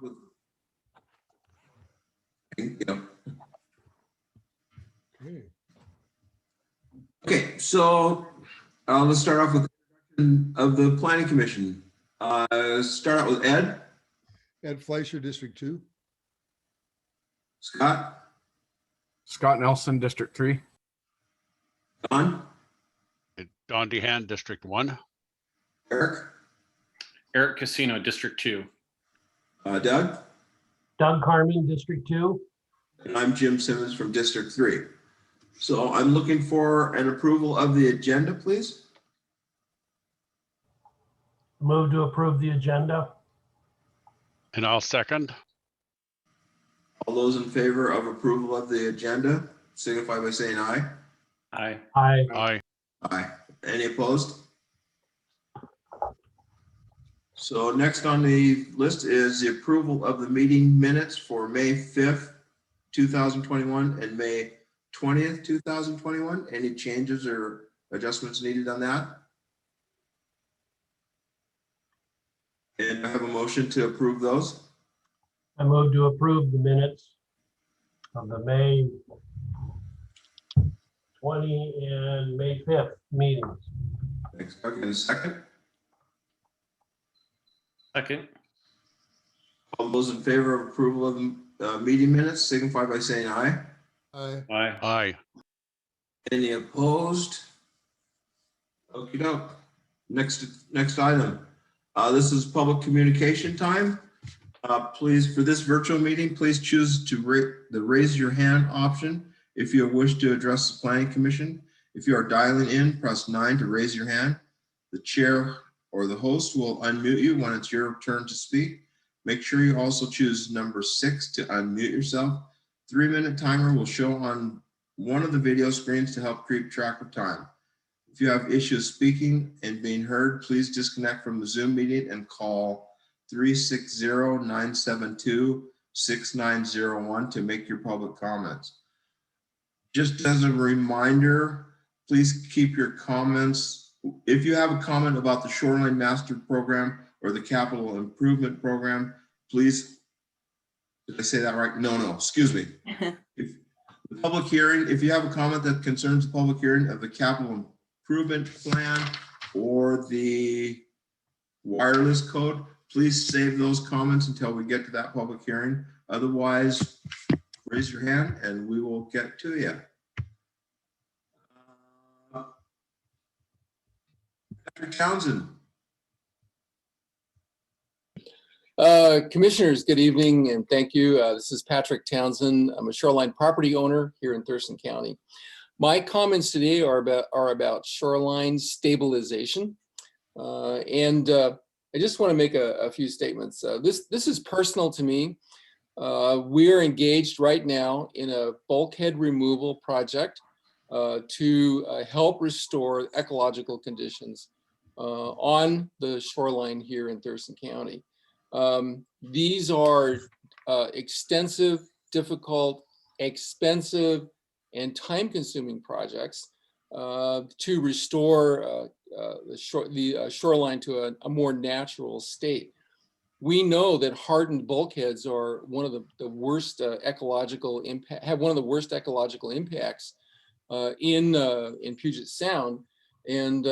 with, you know. Okay, so let's start off with of the Planning Commission. Start out with Ed. Ed Fleischer, District 2. Scott. Scott Nelson, District 3. Don. Don DeHaan, District 1. Eric. Eric Casino, District 2. Doug. Doug Carmen, District 2. And I'm Jim Simmons from District 3. So I'm looking for an approval of the agenda, please. Move to approve the agenda. And I'll second. All those in favor of approval of the agenda, signify by saying aye. Aye. Aye. Aye. Aye. Any opposed? So next on the list is the approval of the meeting minutes for May 5th, 2021 and May 20th, 2021. Any changes or adjustments needed on that? And I have a motion to approve those. I move to approve the minutes of the May 20 and May 5th meetings. Thanks, Doug. And a second. Second. All those in favor of approval of the meeting minutes signify by saying aye. Aye. Aye. Aye. Any opposed? Okey doke. Next item. This is public communication time. Please, for this virtual meeting, please choose to the raise your hand option if you wish to address the Planning Commission. If you are dialing in, press 9 to raise your hand. The chair or the host will unmute you when it's your turn to speak. Make sure you also choose number 6 to unmute yourself. 3-minute timer will show on one of the video screens to help keep track of time. If you have issues speaking and being heard, please disconnect from the Zoom meeting and call 360-972-6901 to make your public comments. Just as a reminder, please keep your comments. If you have a comment about the Shoreline Master Program or the Capital Improvement Program, please, did I say that right? No, excuse me. If the public hearing, if you have a comment that concerns the public hearing of the Capital Improvement Plan or the wireless code, please save those comments until we get to that public hearing. Otherwise, raise your hand and we will get to you. Patrick Townsend. Commissioners, good evening and thank you. This is Patrick Townsend. I'm a shoreline property owner here in Thurston County. My comments today are about shoreline stabilization. I just want to make a few statements. This is personal to me. We are engaged right now in a bulkhead removal project to help restore ecological conditions on the shoreline here in Thurston County. These are extensive, difficult, expensive, and time-consuming projects to restore the shoreline to a more natural state. We know that hardened bulkheads are one of the worst ecological impact, have one of the worst ecological impacts in Puget Sound, and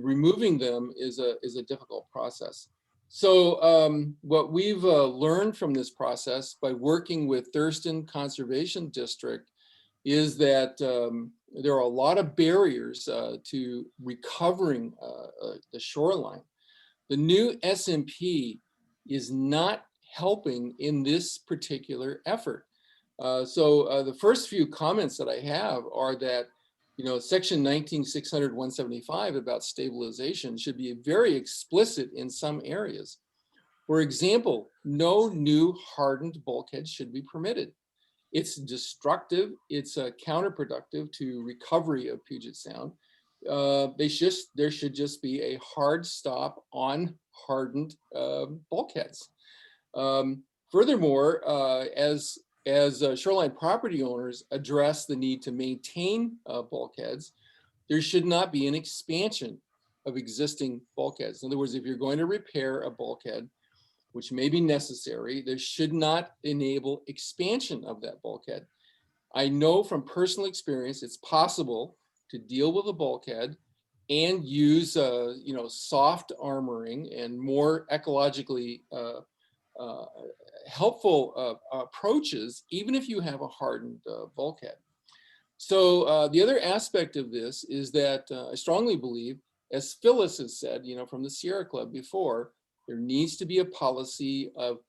removing them is a difficult process. So what we've learned from this process by working with Thurston Conservation District is that there are a lot of barriers to recovering the shoreline. The new SMP is not helping in this particular effort. So the first few comments that I have are that, Section 19-600-175 about stabilization should be very explicit in some areas. For example, no new hardened bulkheads should be permitted. It's destructive. It's counterproductive to recovery of Puget Sound. There should just be a hard stop on hardened bulkheads. Furthermore, as shoreline property owners address the need to maintain bulkheads, there should not be an expansion of existing bulkheads. In other words, if you're going to repair a bulkhead, which may be necessary, they should not enable expansion of that bulkhead. I know from personal experience, it's possible to deal with a bulkhead and use, soft armoring and more ecologically helpful approaches, even if you have a hardened bulkhead. So the other aspect of this is that I strongly believe, as Phyllis has said, from the Sierra Club before, there needs to be a policy of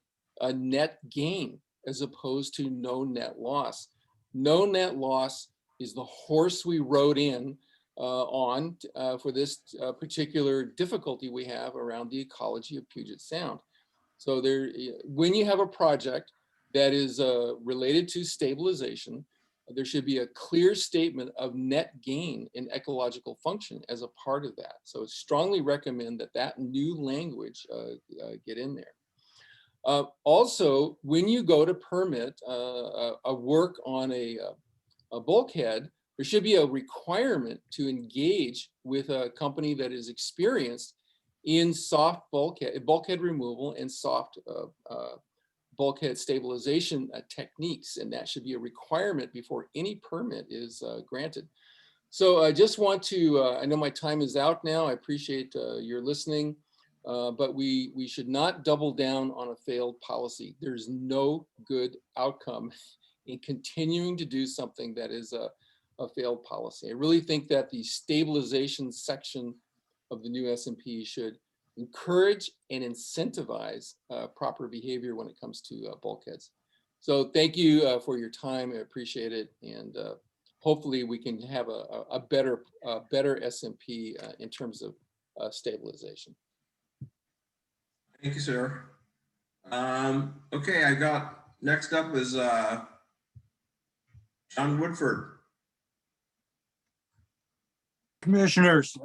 a net gain as opposed to no net loss. No net loss is the horse we rode in on for this particular difficulty we have around the ecology of Puget Sound. So when you have a project that is related to stabilization, there should be a clear statement of net gain in ecological function as a part of that. So I strongly recommend that new language get in there. Also, when you go to permit a work on a bulkhead, there should be a requirement to engage with a company that is experienced in soft bulkhead removal and soft bulkhead stabilization techniques, and that should be a requirement before any permit is granted. So I just want to, I know my time is out now. I appreciate your listening, but we should not double down on a failed policy. There's no good outcome in continuing to do something that is a failed policy. I really think that the stabilization section of the new SMP should encourage and incentivize proper behavior when it comes to bulkheads. So thank you for your time. I appreciate it. And hopefully we can have a better SMP in terms of stabilization. Thank you, sir. Okay, I got, next up is John Woodford. Commissioners,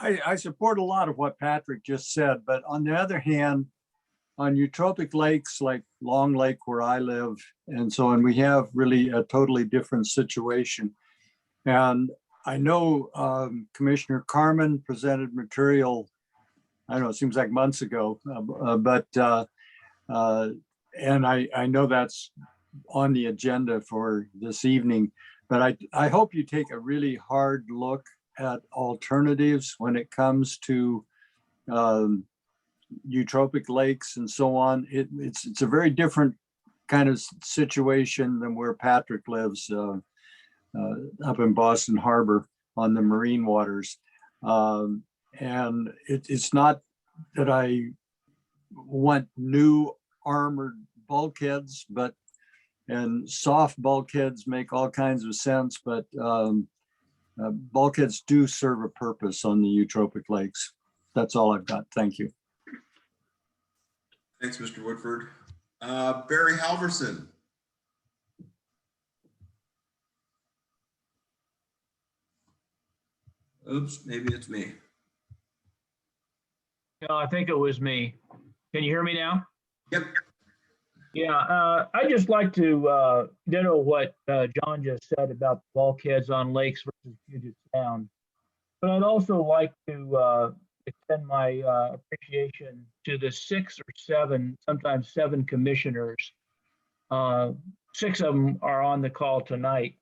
I support a lot of what Patrick just said, but on the other hand, on eutrophic lakes like Long Lake where I live and so on, we have really a totally different situation. And I know Commissioner Carmen presented material, I don't know, it seems like months ago, and I know that's on the agenda for this evening, but I hope you take a really hard look at alternatives when it comes to eutrophic lakes and so on. It's a very different kind of situation than where Patrick lives up in Boston Harbor on the marine waters. And it's not that I want new armored bulkheads, and soft bulkheads make all kinds of sense, but bulkheads do serve a purpose on the eutrophic lakes. That's all I've got. Thank you. Thanks, Mr. Woodford. Barry Halverson. Oops, maybe it's me. No, I think it was me. Can you hear me now? Yep. Yeah, I just like to ditto what John just said about bulkheads on lakes versus Puget Sound. But I'd also like to extend my appreciation to the 6 or 7, sometimes 7 commissioners. 6 of them are on the call tonight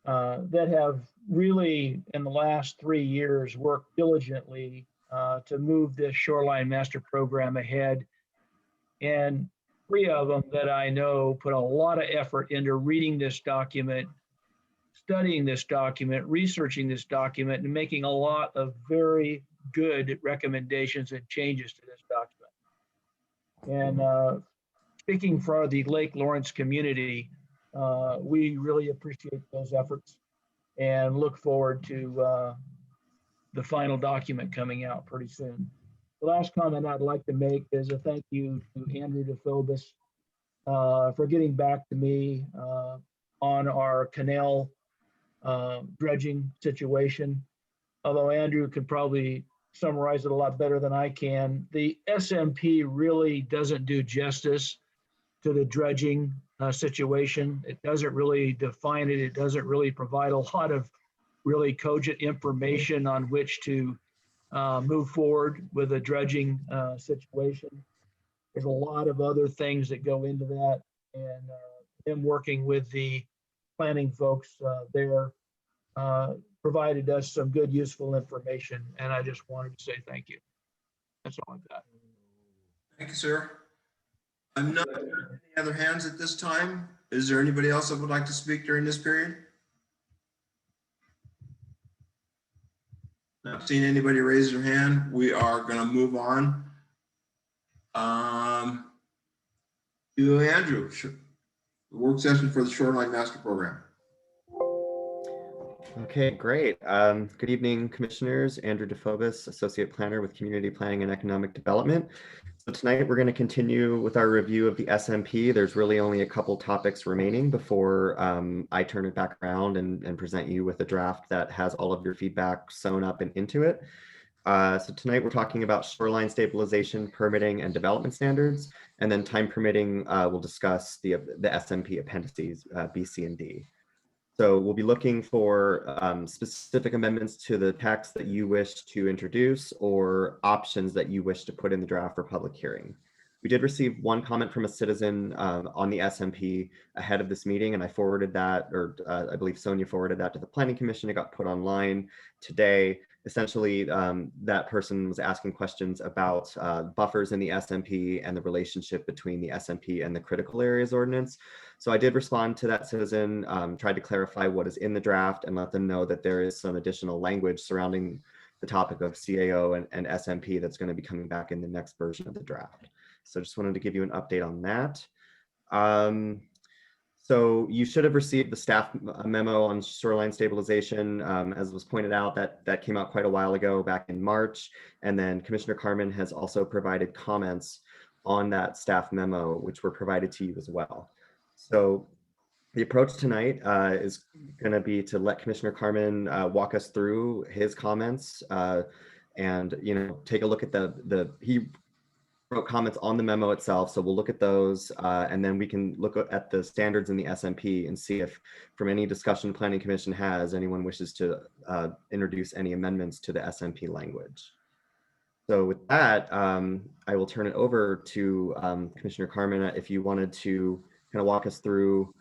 that have really, in the last 3 years, worked diligently to move this Shoreline Master Program ahead. And 3 of them that I know put a lot of effort into reading this document, studying this document, researching this document, and making a lot of very good recommendations and changes to this document. And speaking for the Lake Lawrence community, we really appreciate those efforts and look forward to the final document coming out pretty soon. The last comment I'd like to make is a thank you to Andrew DePhobis for getting back to me on our canal dredging situation. Although Andrew could probably summarize it a lot better than I can, the SMP really doesn't do justice to the dredging situation. It doesn't really define it. It doesn't really provide a lot of really cogent information on which to move forward with a dredging situation. There's a lot of other things that go into that, and them working with the planning folks there provided us some good, useful information, and I just wanted to say thank you. That's all I've got. Thank you, sir. I'm not hearing any other hands at this time. Is there anybody else that would like to speak during this period? Not seeing anybody raise their hand. We are going to move on. To Andrew, the work session for the Shoreline Master Program. Okay, great. Good evening, commissioners. Andrew DeFobis, Associate Planner with Community Planning and Economic Development. So tonight we're going to continue with our review of the SMP. There's really only a couple topics remaining before I turn it back around and present you with a draft that has all of your feedback sewn up and into it. So tonight we're talking about shoreline stabilization, permitting, and development standards. And then time permitting, we'll discuss the SMP appendices, B, C, and D. So we'll be looking for specific amendments to the text that you wish to introduce or options that you wish to put in the draft for public hearing. We did receive one comment from a citizen on the SMP ahead of this meeting, and I forwarded that, or I believe Sonia forwarded that to the Planning Commission. It got put online today. Essentially, that person was asking questions about buffers in the SMP and the relationship between the SMP and the critical areas ordinance. So I did respond to that citizen, tried to clarify what is in the draft and let them know that there is some additional language surrounding the topic of CAO and SMP that's going to be coming back in the next version of the draft. So just wanted to give you an update on that. So you should have received the staff memo on shoreline stabilization. As was pointed out, that came out quite a while ago, back in March. And then Commissioner Carmen has also provided comments on that staff memo, which were provided to you as well. So the approach tonight is going to be to let Commissioner Carmen walk us through his comments and take a look at he wrote comments on the memo itself, so we'll look at those and then we can look at the standards in the SMP and see if from any discussion the Planning Commission has, anyone wishes to introduce any amendments to the SMP language. So with that, I will turn it over to Commissioner Carmen if you wanted to kind of walk us through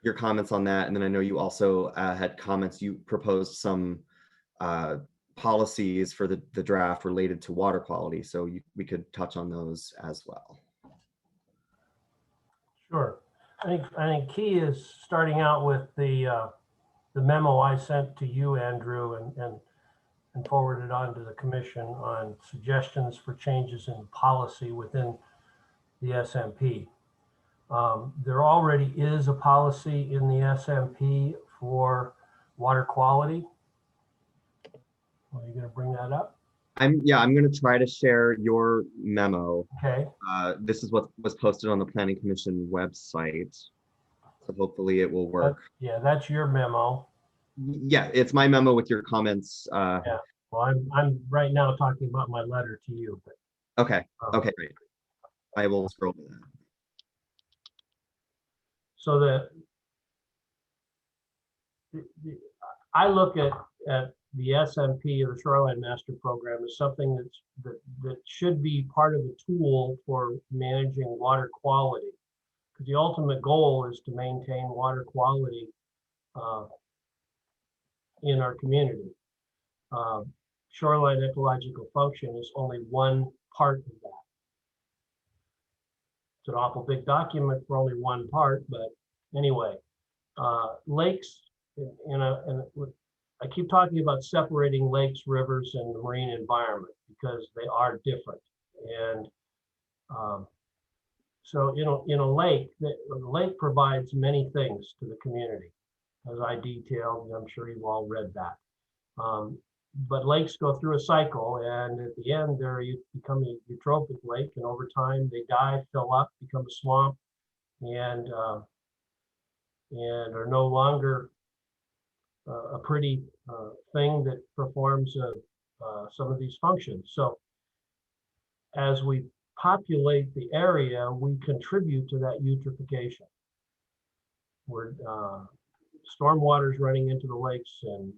your comments on that. And then I know you also had comments, you proposed some policies for the draft related to water quality. So we could touch on those as well. Sure. I think key is starting out with the memo I sent to you, Andrew, and forwarded on to the commission on suggestions for changes in policy within the SMP. There already is a policy in the SMP for water quality. Are you going to bring that up? I'm going to try to share your memo. Okay. This is what was posted on the Planning Commission website. So hopefully it will work. Yeah, that's your memo. Yeah, it's my memo with your comments. Yeah. Well, I'm right now talking about my letter to you. But, okay. Okay, great. I will scroll to that. So I look at the SMP or the Shoreline Master Program as something that should be part of the tool for managing water quality. Because the ultimate goal is to maintain water quality in our community. Shoreline ecological function is only one part of that. It's an awful big document for only one part, but anyway, lakes, I keep talking about separating lakes, rivers, and the marine environment because they are different. And so, in a lake, the lake provides many things to the community, as I detailed, and I'm sure you've all read that. But lakes go through a cycle, and at the end, you become a eutrophic lake, and over time they die, fill up, become a swamp, and are no longer a pretty thing that performs some of these functions. So as we populate the area, we contribute to that eutrophication. stormwater is running into the lakes and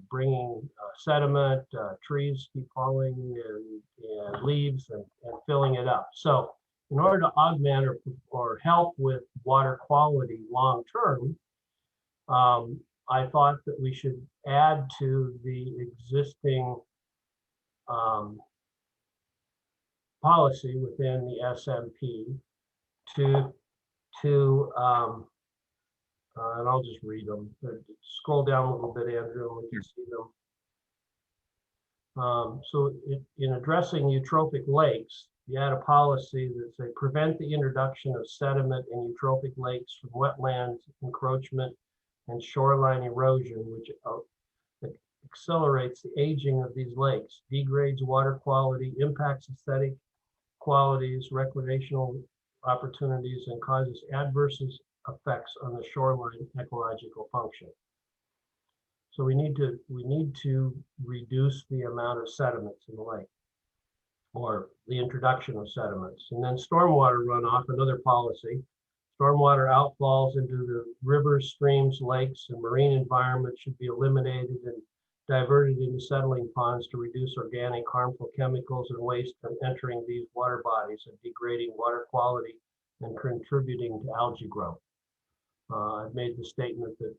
bringing sediment, trees keep falling and leaves and filling it up. So in order to augment or help with water quality long-term, I thought that we should add to the existing policy within the SMP to and I'll just read them. Scroll down a little bit, Andrew, and we can see them. So in addressing eutrophic lakes, you add a policy that say prevent the introduction of sediment in eutrophic lakes from wetlands encroachment and shoreline erosion, which accelerates the aging of these lakes, degrades water quality, impacts aesthetic qualities, recreational opportunities, and causes adverse effects on the shoreline ecological function. So we need to reduce the amount of sediments in the lake, or the introduction of sediments. And then stormwater runoff, another policy. Stormwater outfalls into the rivers, streams, lakes, and marine environment should be eliminated and diverted into settling ponds to reduce organic harmful chemicals and waste from entering these water bodies and degrading water quality and contributing to algae growth. I've made the statement that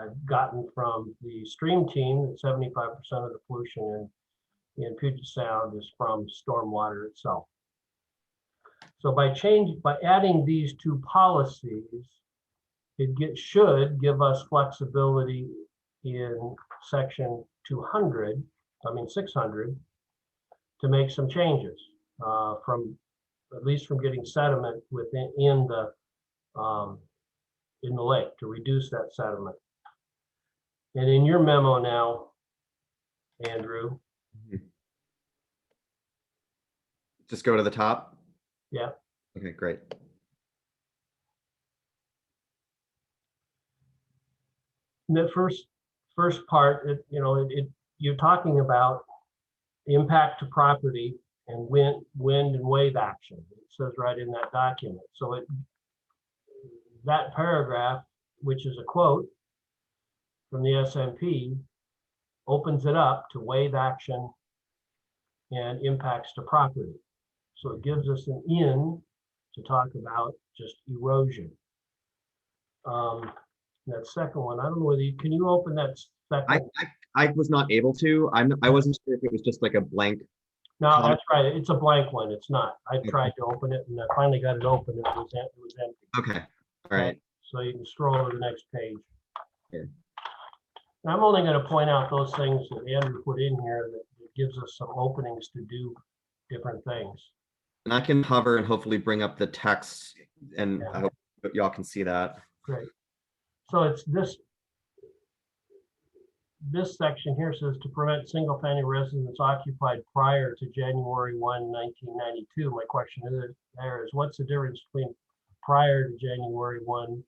I've gotten from the stream team that 75% of the pollution in Puget Sound is from stormwater itself. So by adding these two policies, it should give us flexibility in section 600, to make some changes at least from getting sediment in the lake, to reduce that sediment. And in your memo now, Andrew. Just go to the top. Yeah. Okay, great. The first part, you're talking about the impact to property and wind and wave action. It says right in that document. So that paragraph, which is a quote from the SMP, opens it up to wave action and impacts to property. So it gives us an in to talk about just erosion. That second one, I don't know whether can you open that second? I was not able to. I wasn't sure if it was just like a blank. No, that's right. It's a blank one. It's not. I tried to open it and I finally got it open. It was empty. Okay. All right. So you can scroll to the next page. Okay. I'm only going to point out those things that Andrew put in here that gives us some openings to do different things. And I can hover and hopefully bring up the text, and I hope y'all can see that. Great. So it's this section here says to prevent single-family residence occupied prior to January 1, 1992. My question is what's the difference between prior to January 1,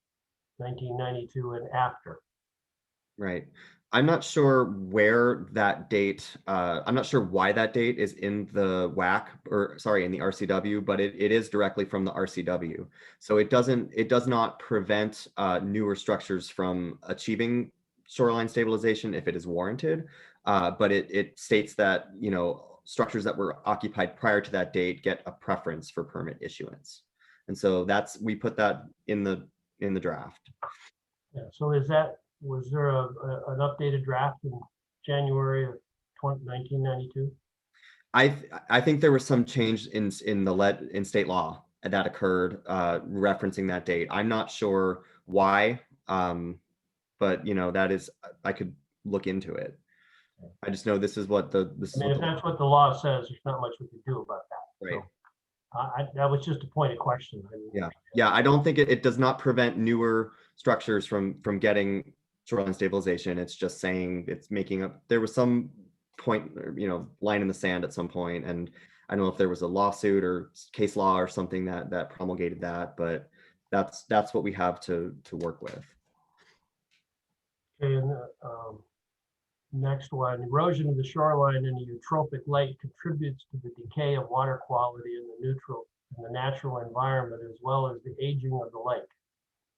1992 and after? Right. I'm not sure where that date, I'm not sure why that date is in the WAC, or sorry, in the RCW, but it is directly from the RCW. So it does not prevent newer structures from achieving shoreline stabilization if it is warranted, but it states that, structures that were occupied prior to that date get a preference for permit issuance. And so we put that in the draft. Yeah, so was there an updated draft in January of 1992? I think there was some change in state law that occurred referencing that date. I'm not sure why, but that is, I could look into it. I just know this is what if that's what the law says, there's not much we can do about that. Right. So, that was just a point of question. Yeah. I don't think it does not prevent newer structures from getting shoreline stabilization. It's just saying there was some point, line in the sand at some point, and I don't know if there was a lawsuit or case law or something that promulgated that, but that's what we have to work with. Okay, and next one, erosion of the shoreline in a eutrophic lake contributes to the decay of water quality in the natural environment, as well as the aging of the lake.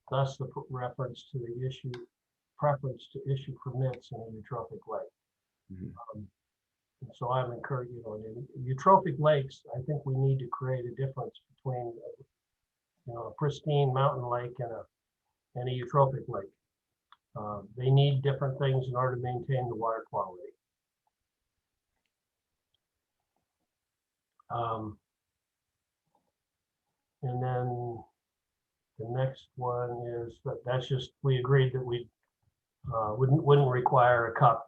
thus the reference to the preference to issue permits in a eutrophic lake. Mhm. And so I'm encouraging, in eutrophic lakes, I think we need to create a difference between, a pristine mountain lake and a eutrophic lake. They need different things in order to maintain the water quality. And then the next one is that's just, we agreed that we wouldn't require a cup.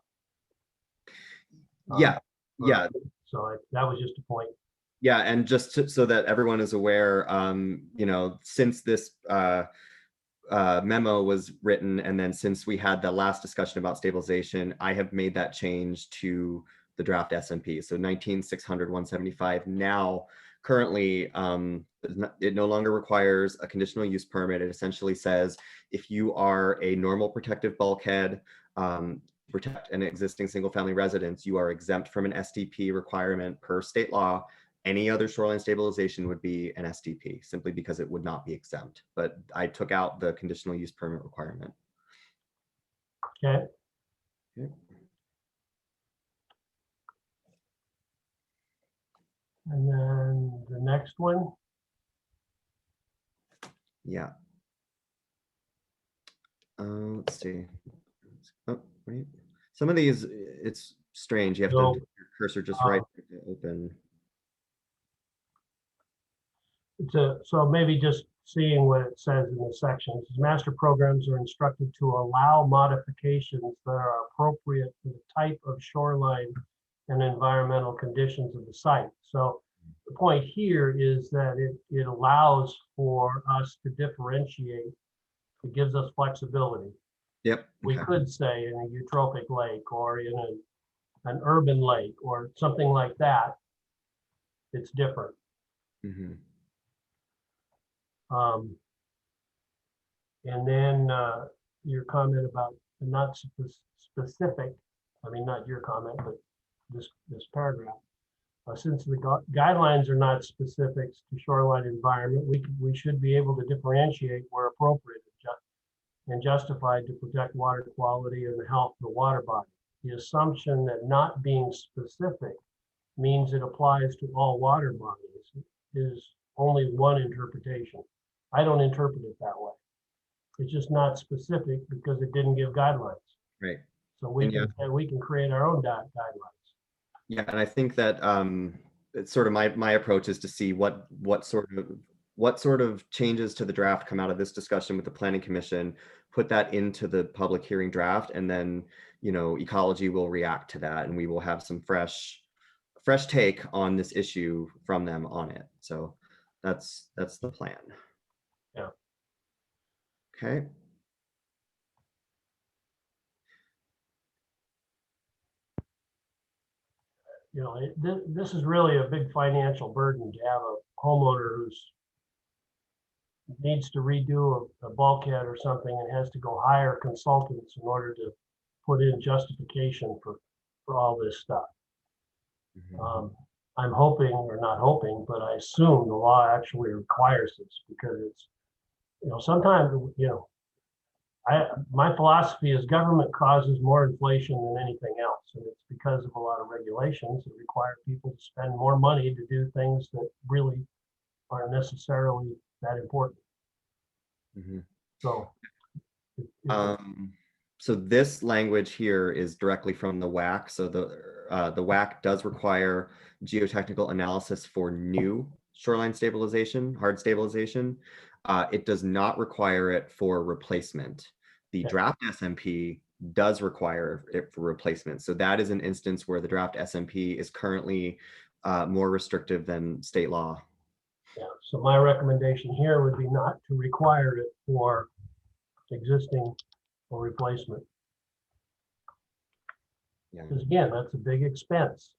Yeah, yeah, So that was just a point. yeah. And just so that everyone is aware, since this memo was written, and then since we had the last discussion about stabilization, I have made that change to the draft SMP. So 19-600-175 now currently, it no longer requires a conditional use permit. It essentially says if you are a normal protective bulkhead, protect an existing single family residence, you are exempt from an SDP requirement per state law. Any other shoreline stabilization would be an SDP, simply because it would not be exempt. But I took out the conditional use permit requirement. Okay. Okay. And then the next one. Yeah. Let's see. Oh, wait. Some of these, it's strange. You have to put your cursor just right to open. So maybe just seeing what it says in the section. It says, master programs are instructed to allow modifications that are appropriate for the type of shoreline and environmental conditions of the site. So the point here is that it allows for us to differentiate. It gives us flexibility. Yep. We could say in a eutrophic lake or in an urban lake or something like that, it's different. Mm-hmm. And then your comment about not specific, I mean, not your comment, but this paragraph. Since the guidelines are not specifics to shoreline environment, we should be able to differentiate where appropriate and justified to protect water quality and the health of the water body. The assumption that not being specific means it applies to all water bodies is only one interpretation. I don't interpret it that way. It's just not specific because it didn't give guidelines. Right. So we can create our own guidelines. Yeah, and I think that it's sort of my approach is to see what sort of changes to the draft come out of this discussion with the Planning Commission, put that into the public hearing draft, and then ecology will react to that, and we will have some fresh take on this issue from them on it. So that's the plan. Yeah. Okay. This is really a big financial burden to have a homeowner who's needs to redo a bulkhead or something and has to go hire consultants in order to put in justification for all this stuff. Mm-hmm. I'm hoping, or not hoping, but I assume the law actually requires this because it's, sometimes, my philosophy is government causes more inflation than anything else. And it's because of a lot of regulations that require people to spend more money to do things that really aren't necessarily that important. Mm-hmm. So, so this language here is directly from the WAC. So the WAC does require geotechnical analysis for new shoreline stabilization, hard stabilization. It does not require it for replacement. The draft SMP does require it for replacement. So that is an instance where the draft SMP is currently more restrictive than state law. Yeah, so my recommendation here would be not to require it for existing or replacement. Yeah. Because again, that's a big expense.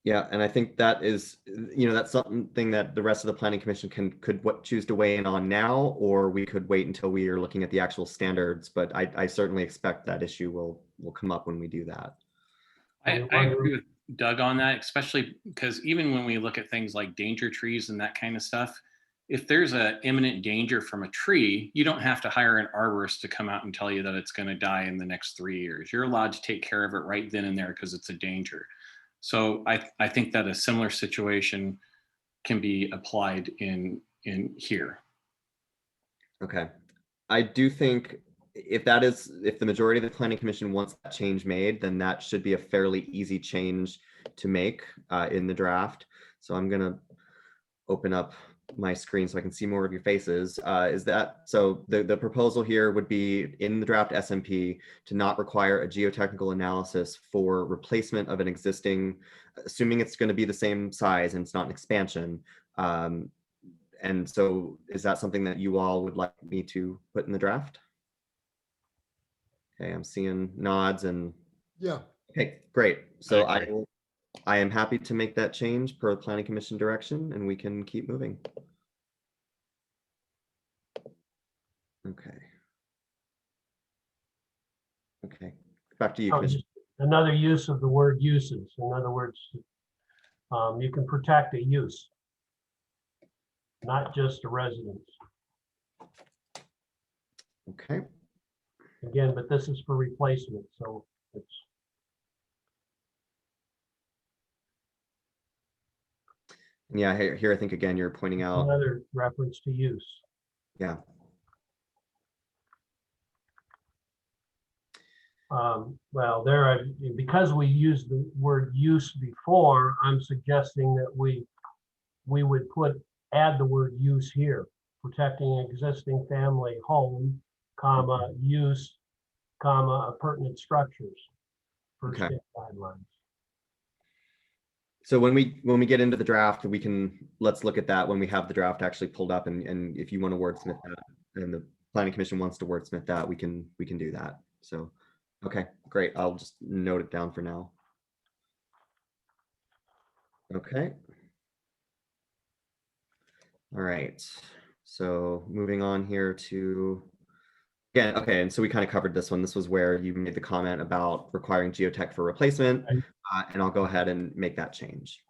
Yeah, and I think that is, that's something that the rest of the Planning Commission could choose to weigh in on now, or we could wait until we are looking at the actual standards. But I certainly expect that issue will come up when we do that. I agree with Doug on that, especially because even when we look at things like danger trees and that kind of stuff, if there's an imminent danger from a tree, you don't have to hire an arborist to come out and tell you that it's going to die in the next 3 years. You're allowed to take care of it right then and there because it's a danger. So I think that a similar situation can be applied in here. Okay. I do think if the majority of the planning commission wants that change made, then that should be a fairly easy change to make in the draft. So I'm gonna open up my screen so I can see more of your faces. So the proposal here would be in the draft SMP to not require a geotechnical analysis for replacement of an existing, assuming it's going to be the same size and it's not an expansion. And so is that something that you all would like me to put in the draft? Okay, I'm seeing nods and Yeah, okay, great. So I agree. I am happy to make that change per planning commission direction and we can keep moving. Okay. Okay, back to you, Oh, Commissioner. just another use of the word uses. In other words, you can protect a use, not just a residence. Okay, Again, but this is for replacement, so it's yeah, here I think again, you're pointing out, another reference to use. yeah, Well, because we used the word use before, I'm suggesting that we would add the word use here, protecting existing family home, comma, use, comma, appurtenant structures. First Okay. step guidelines. so when we get into the draft, let's look at that when we have the draft actually pulled up, and if you want to wordsmith that and the planning commission wants to wordsmith that, we can do that. So okay, great, I'll just note it down for now. Okay. All right, so moving on here to, again, okay, and so we kind of covered this one. This was where you made the comment about requiring geotech for replacement, and I'll go ahead and make that change.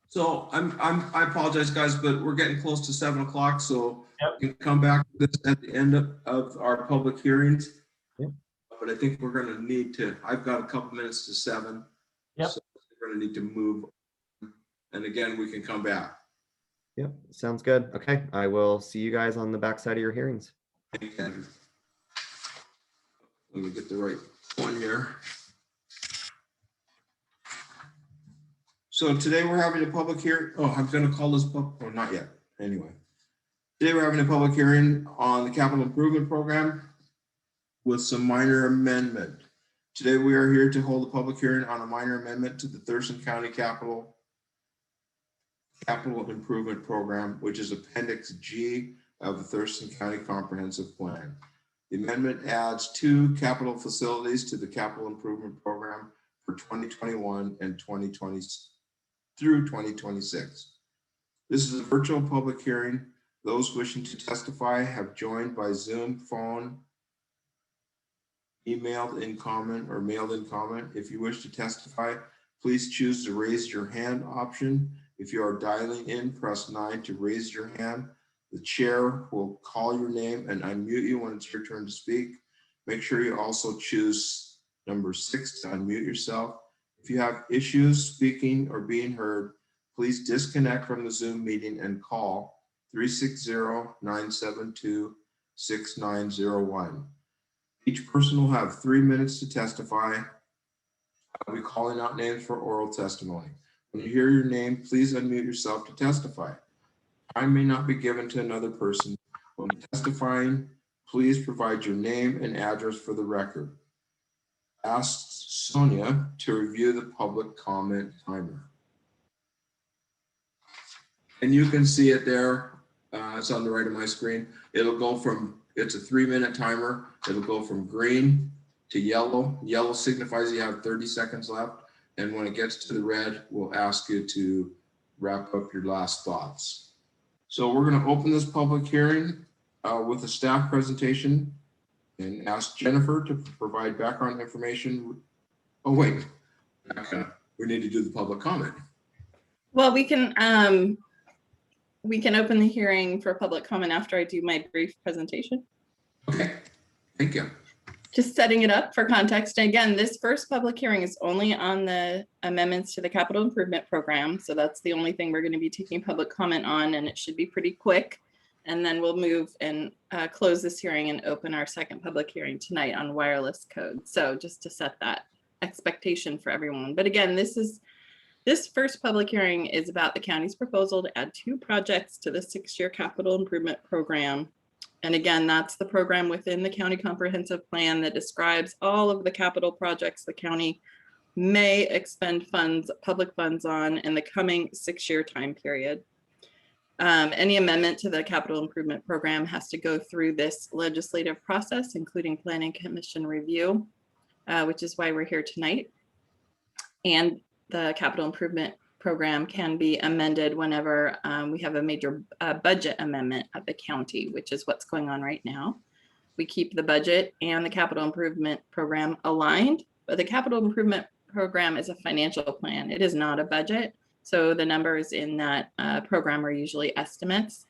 So I apologize, guys, but we're getting close to 7 o'clock, so Yep. we can come back to this at the end of our public hearings. Yep. But I think we're gonna need to, I've got a couple minutes to 7. Yep. So we're gonna need to move. And again, we can come back. Yep, sounds good. Okay, I will see you guys on the backside of your hearings. And let me get the right one here. So today we're having a public hearing. Oh, I'm gonna call this, oh, not yet, anyway. Today we're having a public hearing on the capital improvement program with some minor amendment. Today we are here to hold a public hearing on a minor amendment to the Thurston County Capital Improvement Program, which is Appendix G of the Thurston County Comprehensive Plan. The amendment adds 2 capital facilities to the capital improvement program for 2021 and 2020 through 2026. This is a virtual public hearing. Those wishing to testify have joined by Zoom, phone, emailed in comment, or mailed in comment. If you wish to testify, please choose the raise your hand option. If you are dialing in, press 9 to raise your hand. The chair will call your name and unmute you when it's your turn to speak. Make sure you also choose number 6 to unmute yourself. If you have issues speaking or being heard, please disconnect from the Zoom meeting and call 360-972-6901. Each person will have 3 minutes to testify. I'll be calling out names for oral testimony. When you hear your name, please unmute yourself to testify. Time may not be given to another person. When testifying, please provide your name and address for the record. Ask Sonia to review the public comment timer. And you can see it there. It's on the right of my screen. It'll go from, it's a 3-minute timer. It'll go from green to yellow. Yellow signifies you have 30 seconds left. And when it gets to the red, we'll ask you to wrap up your last thoughts. So we're going to open this public hearing with a staff presentation and ask Jennifer to provide background information. Oh, wait, we need to do the public comment. Well, we can, we can open the hearing for public comment after I do my brief presentation. Okay, thank you. Just setting it up for context. Again, this first public hearing is only on the amendments to the capital improvement program. So that's the only thing we're going to be taking public comment on, and it should be pretty quick. And then we'll move and close this hearing and open our second public hearing tonight on wireless code. So just to set that expectation for everyone. But again, this first public hearing is about the county's proposal to add 2 projects to the 6-year capital improvement program. And again, that's the program within the county comprehensive plan that describes all of the capital projects the county may expend funds, public funds on in the coming 6-year time period. Any amendment to the capital improvement program has to go through this legislative process, including planning commission review, which is why we're here tonight. And the capital improvement program can be amended whenever we have a major budget amendment at the county, which is what's going on right now. We keep the budget and the capital improvement program aligned, but the capital improvement program is a financial plan. It is not a budget. So the numbers in that program are usually estimates.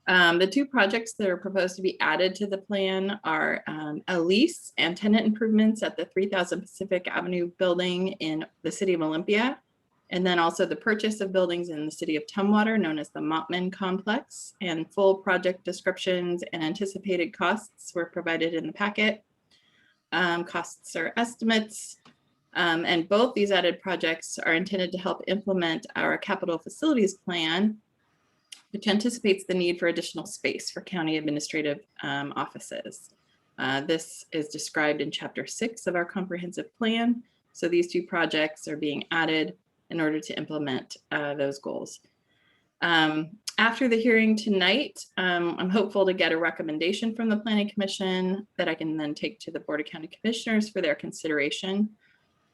The 2 projects that are proposed to be added to the plan are a lease and tenant improvements at the 3000 Pacific Avenue building in the city of Olympia, and then also the purchase of buildings in the city of Tumwater, known as the Mottman Complex, and full project descriptions and anticipated costs were provided in the packet. Costs are estimates, and both these added projects are intended to help implement our capital facilities plan, which anticipates the need for additional space for county administrative offices. This is described in Chapter 6 of our comprehensive plan. So these 2 projects are being added in order to implement those goals. After the hearing tonight, I'm hopeful to get a recommendation from the Planning Commission that I can then take to the Board of County Commissioners for their consideration.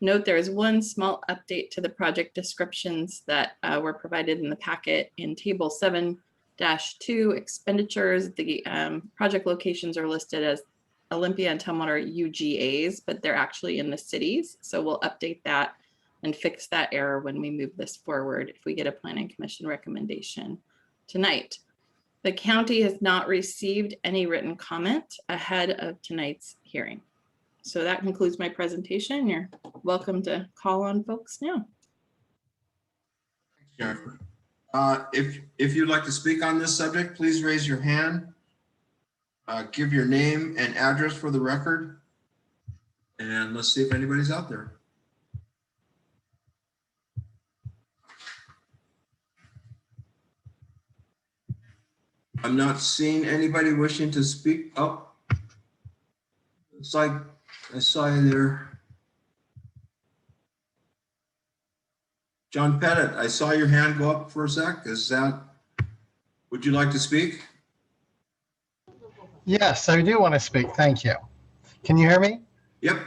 Note there is one small update to the project descriptions that were provided in the packet in Table 7-2 expenditures. The project locations are listed as Olympia and Tumwater UGAs, but they're actually in the cities. So we'll update that and fix that error when we move this forward if we get a Planning Commission recommendation tonight. The county has not received any written comment ahead of tonight's hearing. So that concludes my presentation. You're welcome to call on folks now. Jennifer. If you'd like to speak on this subject, please raise your hand. Give your name and address for the record. And let's see if anybody's out there. I'm not seeing anybody wishing to speak. Oh, it's like I saw you there. John Pettit, I saw your hand go up for a sec. Would you like to speak? Yes, I do want to speak. Thank you. Can you hear me? Yep.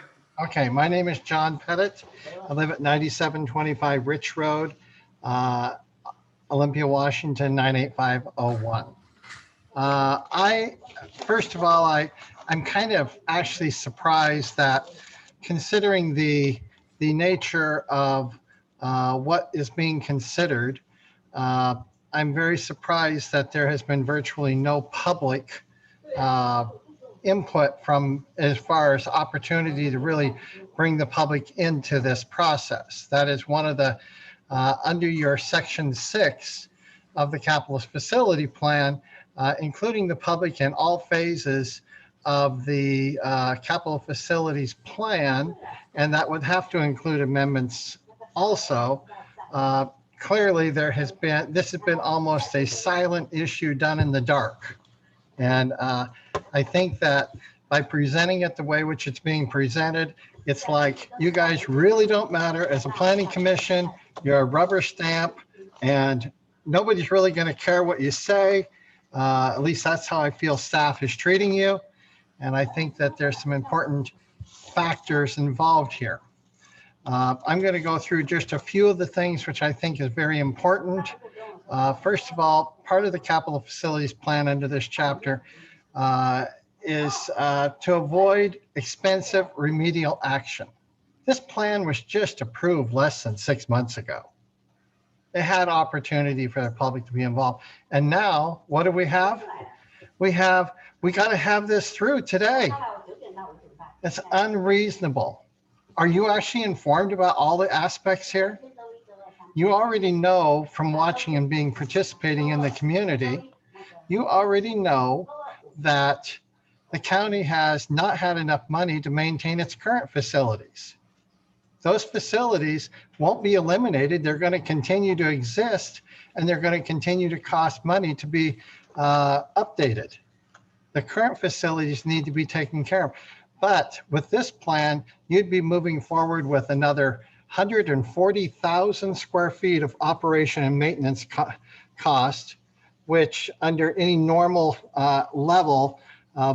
Okay, my name is John Pettit. I live at 9725 Rich Road, Olympia, Washington, 98501. First of all, I'm kind of actually surprised that, considering the nature of what is being considered, I'm very surprised that there has been virtually no public input from as far as opportunity to really bring the public into this process. That is one of the, under your Section 6 of the capital facility plan, including the public in all phases of the capital facilities plan, and that would have to include amendments also. Clearly, this has been almost a silent issue done in the dark. And I think that by presenting it the way which it's being presented, it's like you guys really don't matter. As a planning commission, you're a rubber stamp and nobody's really going to care what you say. At least that's how I feel staff is treating you. And I think that there's some important factors involved here. I'm going to go through just a few of the things which I think is very important. First of all, part of the capital facilities plan under this chapter is to avoid expensive remedial action. This plan was just approved less than 6 months ago. It had opportunity for the public to be involved. And now, what do we have? We got to have this through today. It's unreasonable. Are you actually informed about all the aspects here? You already know from watching and participating in the community, you already know that the county has not had enough money to maintain its current facilities. Those facilities won't be eliminated. They're going to continue to exist, and they're going to continue to cost money to be updated. The current facilities need to be taken care of. But with this plan, you'd be moving forward with another 140,000 square feet of operation and maintenance cost, which under any normal level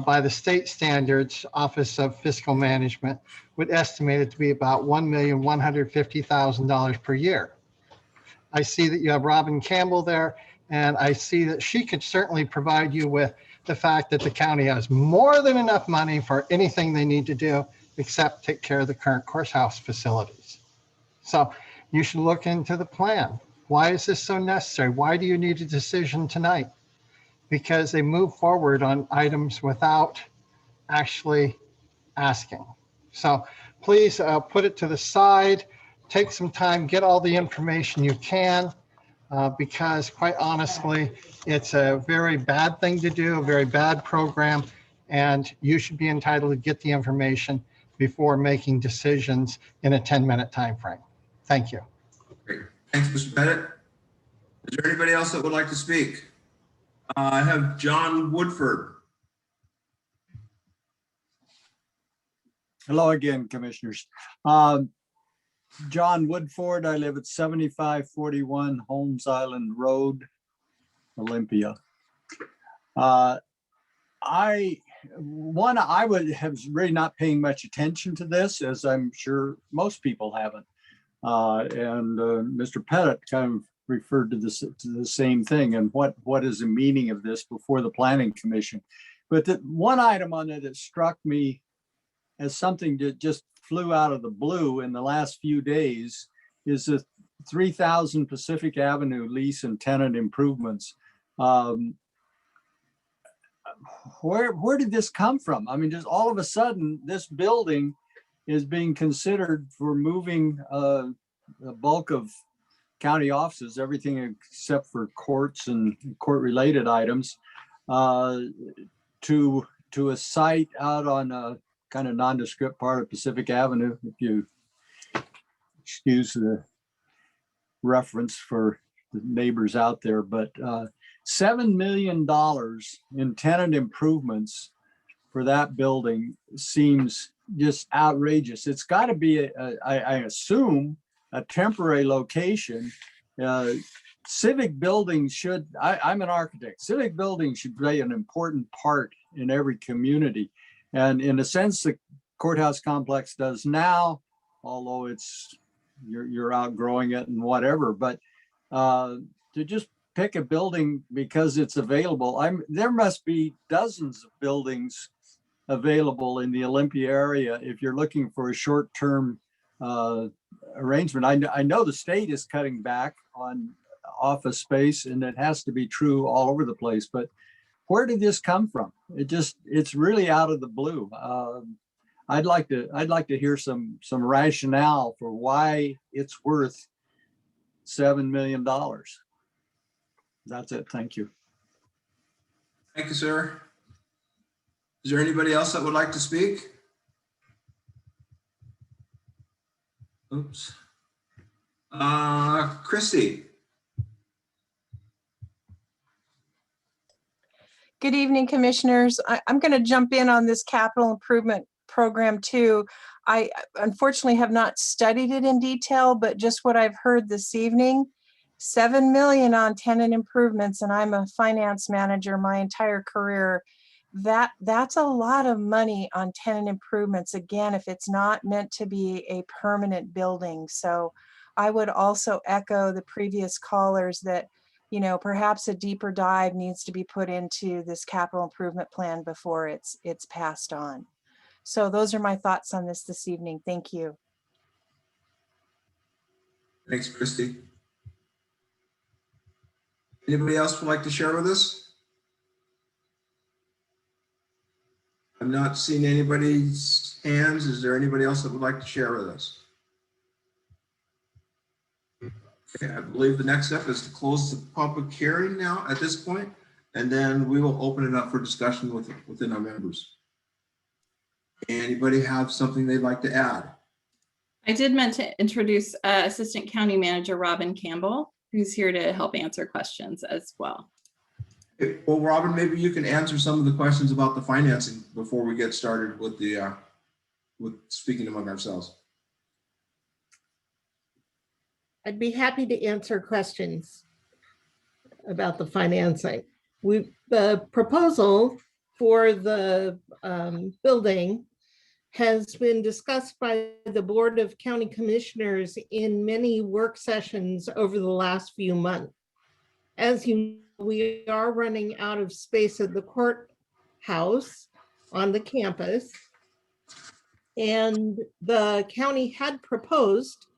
by the state standards, Office of Fiscal Management would estimate it to be about $1,150,000 per year. I see that you have Robin Campbell there, and I see that she could certainly provide you with the fact that the county has more than enough money for anything they need to do except take care of the current courthouse facilities. So you should look into the plan. Why is this so necessary? Why do you need a decision tonight? Because they move forward on items without actually asking. So please put it to the side, take some time, get all the information you can, because quite honestly, it's a very bad thing to do, a very bad program, and you should be entitled to get the information before making decisions in a 10-minute time frame. Thank you. Great. Thanks, Mr. Pettit. Is there anybody else that would like to speak? I have John Woodford. Hello again, commissioners. John Woodford, I live at 7541 Holmes Island Road, Olympia. I would have really not paying much attention to this, as I'm sure most people haven't. Mr. Pettit kind of referred to the same thing, and what is the meaning of this before the Planning Commission. But the one item on it that struck me as something that just flew out of the blue in the last few days is the 3000 Pacific Avenue lease and tenant improvements. Where did this come from? I mean, just all of a sudden, this building is being considered for moving the bulk of county offices, everything except for courts and court-related items, to a site out on a kind of nondescript part of Pacific Avenue, if you excuse the reference for the neighbors out there. But $7 million in tenant improvements for that building seems just outrageous. It's got to be, I assume, a temporary location. Civic buildings should, I'm an architect, civic buildings should play an important part in every community. And in a sense, the courthouse complex does now, although you're outgrowing it and whatever, but to just pick a building because it's available, there must be dozens of buildings available in the Olympia area if you're looking for a short-term arrangement. I know the state is cutting back on office space, and it has to be true all over the place, but where did this come from? It's really out of the blue. I'd like to hear some rationale for why it's worth $7 million. That's it. Thank you. Thank you, sir. Is there anybody else that would like to speak? Oops. Christy. Good evening, commissioners. I'm going to jump in on this capital improvement program too. I unfortunately have not studied it in detail, but just what I've heard this evening, $7 million on tenant improvements, and I'm a finance manager my entire career. That's a lot of money on tenant improvements. Again, if it's not meant to be a permanent building. So I would also echo the previous callers that, you know, perhaps a deeper dive needs to be put into this capital improvement plan before it's passed on. So those are my thoughts on this evening. Thank you. Thanks, Christy. Anybody else would like to share with us? I'm not seeing anybody's hands. Is there anybody else that would like to share with us? Okay, I believe the next step is to close the public hearing now at this point, and then we will open it up for discussion within our members. Anybody have something they'd like to add? I did meant to introduce Assistant County Manager Robin Campbell, who's here to help answer questions as well. Well, Robin, maybe you can answer some of the questions about the financing before we get started with the with speaking among ourselves. I'd be happy to answer questions about the financing. The proposal for the building has been discussed by the Board of County Commissioners in many work sessions over the last few months. As you know, we are running out of space at the courthouse on the campus. And the county had proposed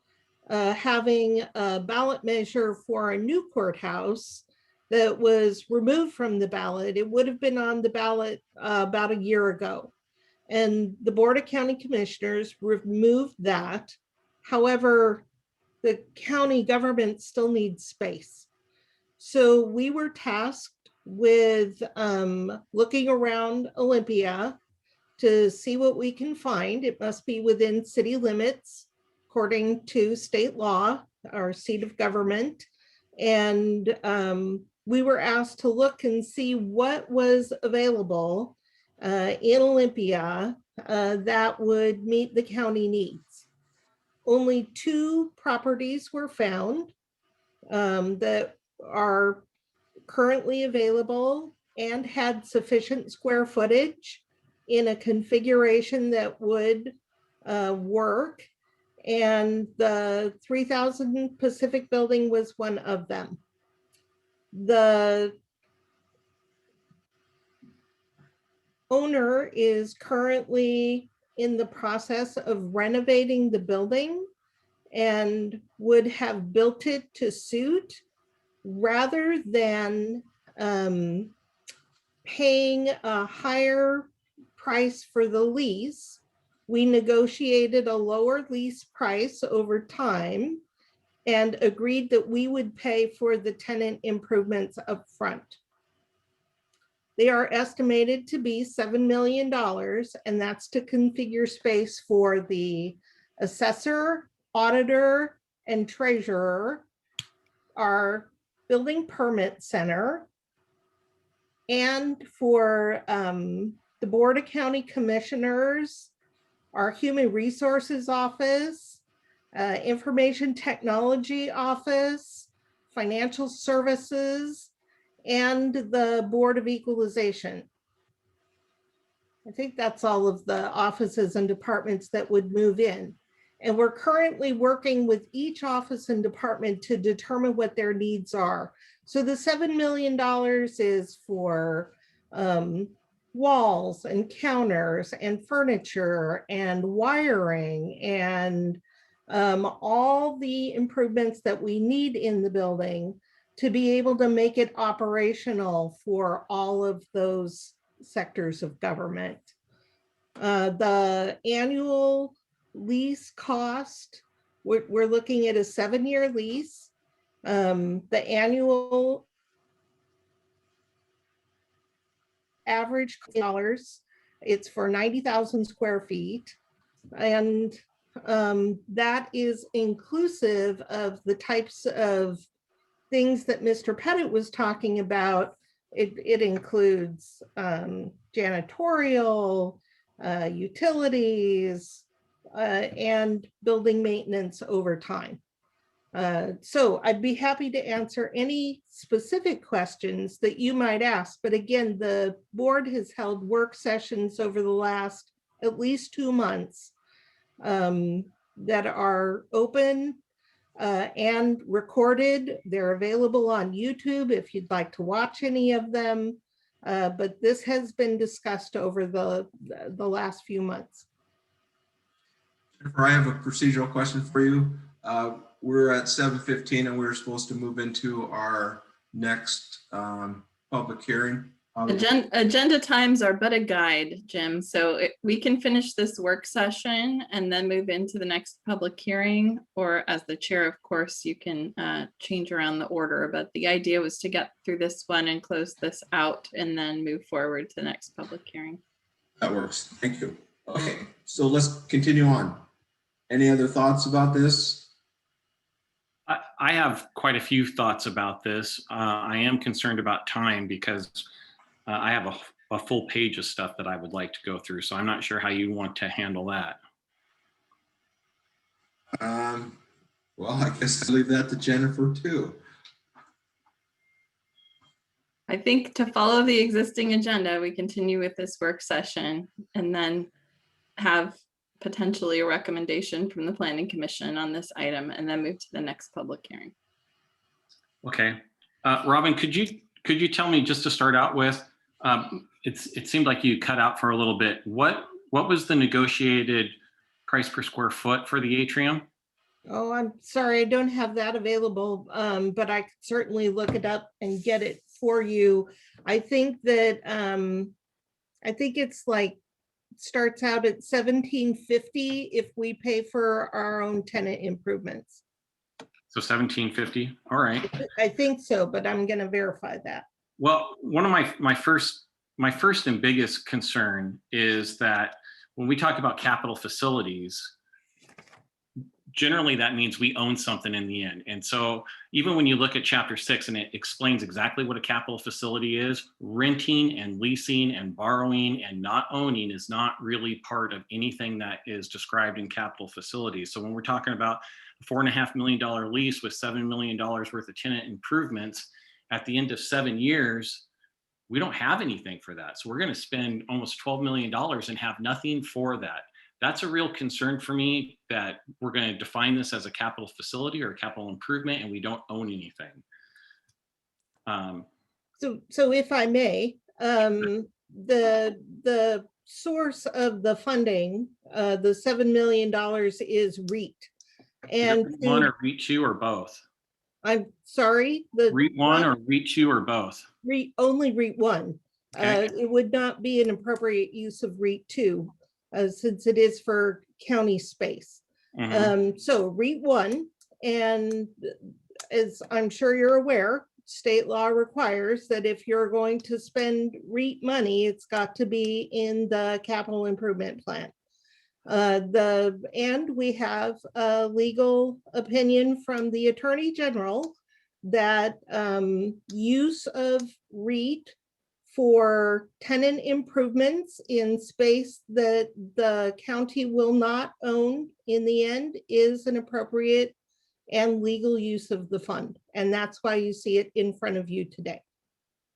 having a ballot measure for a new courthouse that was removed from the ballot. It would have been on the ballot about a year ago. And the Board of County Commissioners removed that. However, the county government still needs space. So we were tasked with looking around Olympia to see what we can find. It must be within city limits, according to state law, our seat of government. And we were asked to look and see what was available in Olympia that would meet the county needs. Only 2 properties were found that are currently available and had sufficient square footage in a configuration that would work. And the 3000 Pacific building was one of them. The owner is currently in the process of renovating the building and would have built it to suit rather than paying a higher price for the lease. We negotiated a lower lease price over time and agreed that we would pay for the tenant improvements up front. They are estimated to be $7 million, and that's to configure space for the assessor, auditor, and treasurer, our building permit center, and for the Board of County Commissioners, our Human Resources Office, Information Technology Office, Financial Services, and the Board of Equalization. I think that's all of the offices and departments that would move in. And we're currently working with each office and department to determine what their needs are. So the $7 million is for walls and counters and furniture and wiring and all the improvements that we need in the building to be able to make it operational for all of those sectors of government. The annual lease cost, we're looking at a 7-year lease. The annual average dollars, it's for 90,000 square feet. And that is inclusive of the types of things that Mr. Pettit was talking about. It includes janitorial, utilities, and building maintenance over time. So I'd be happy to answer any specific questions that you might ask. But again, the board has held work sessions over the last at least 2 months that are open and recorded. They're available on YouTube if you'd like to watch any of them. But this has been discussed over the last few months. Jennifer, I have a procedural question for you. We're at 7:15 and we're supposed to move into our next public hearing. Agenda times are but a guide, Jim. So we can finish this work session and then move into the next public hearing. Or as the chair, of course, you can change around the order. But the idea was to get through this one and close this out and then move forward to the next public hearing. That works. Thank you. Okay, so let's continue on. Any other thoughts about this? I have quite a few thoughts about this. I am concerned about time because I have a full page of stuff that I would like to go through. So I'm not sure how you want to handle that. Well, I guess I'll leave that to Jennifer too. I think to follow the existing agenda, we continue with this work session and then have potentially a recommendation from the Planning Commission on this item and then move to the next public hearing. Okay. Robin, could you tell me, just to start out with, it seemed like you cut out for a little bit. What was the negotiated price per square foot for the atrium? Oh, I'm sorry, I don't have that available, but I could certainly look it up and get it for you. I think that, I think it's like, starts out at $1,750 if we pay for our own tenant improvements. So $1,750. All right. I think so, but I'm going to verify that. Well, one of my first and biggest concern is that when we talk about capital facilities, generally that means we own something in the end. And so even when you look at chapter 6 and it explains exactly what a capital facility is, renting and leasing and borrowing and not owning is not really part of anything that is described in capital facilities. So when we're talking about a $4.5 million lease with $7 million worth of tenant improvements, at the end of 7 years, we don't have anything for that. So we're going to spend almost $12 million and have nothing for that. That's a real concern for me, that we're going to define this as a capital facility or a capital improvement and we don't own anything. So if I may, the source of the funding, the $7 million is REIT. And REIT 1 or REIT 2 or both? I'm sorry, the REIT 1 or REIT 2 or both? only REIT 1. Okay. It would not be an appropriate use of REIT 2 since it is for county space. So REIT 1, and as I'm sure you're aware, state law requires that if you're going to spend REIT money, it's got to be in the capital improvement plan. And we have a legal opinion from the Attorney General that use of REIT for tenant improvements in space that the county will not own in the end is an appropriate and legal use of the fund. And that's why you see it in front of you today.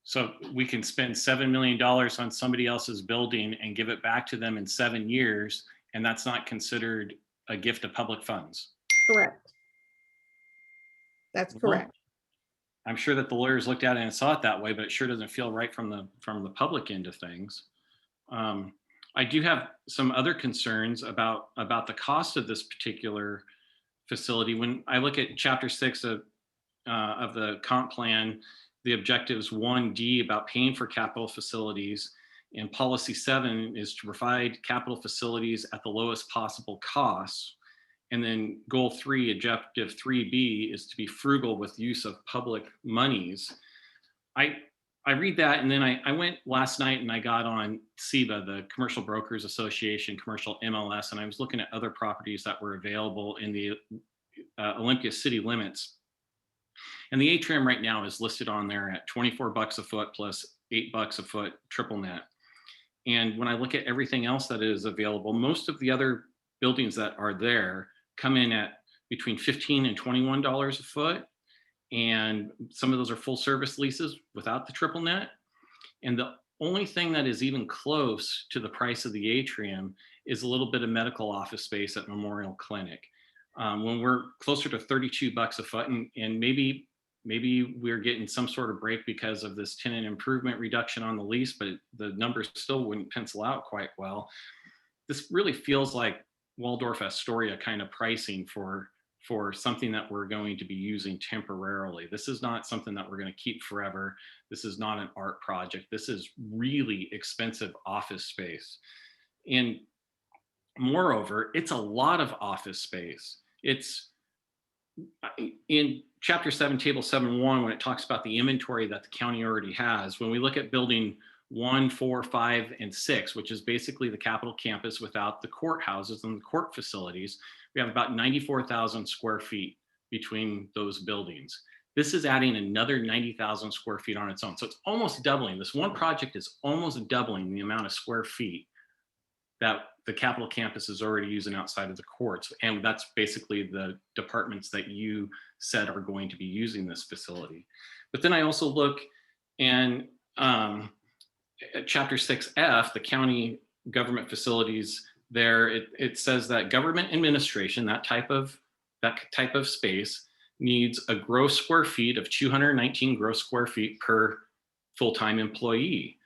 So we can spend $7 million on somebody else's building and give it back to them in 7 years, and that's not considered a gift of public funds. Correct. That's correct. I'm sure that the lawyers looked at it and saw it that way, but it sure doesn't feel right from the public end of things. I do have some other concerns about the cost of this particular facility. When I look at chapter 6 of the comp plan, the objectives 1D about paying for capital facilities, and policy 7 is to provide capital facilities at the lowest possible cost. And then goal 3, objective 3B, is to be frugal with use of public monies. I read that, and then I went last night and I got on CEBA, the Commercial Brokers Association, commercial MLS, and I was looking at other properties that were available in the Olympia city limits. And the Atrium right now is listed on there at $24 a foot plus $8 a foot triple net. And when I look at everything else that is available, most of the other buildings that are there come in at between $15 and $21 a foot. And some of those are full service leases without the triple net. And the only thing that is even close to the price of the Atrium is a little bit of medical office space at Memorial Clinic. When we're closer to $32 a foot, and maybe we're getting some sort of break because of this tenant improvement reduction on the lease, but the numbers still wouldn't pencil out quite well. This really feels like Waldorf Astoria kind of pricing for for something that we're going to be using temporarily. This is not something that we're going to keep forever. This is not an art project. This is really expensive office space. And moreover, it's a lot of office space. It's in chapter 7, table 7.1, when it talks about the inventory that the county already has. When we look at building 1, 4, 5, and 6, which is basically the Capitol campus without the courthouses and the court facilities, we have about 94,000 square feet between those buildings. This is adding another 90,000 square feet on its own. So it's almost doubling. This one project is almost doubling the amount of square feet that the Capitol campus is already using outside of the courts. And that's basically the departments that you said are going to be using this facility. But then I also look and at chapter 6F, the county government facilities there, it says that government administration, that type of space, needs a gross square feet of 219 gross square feet per full-time employee.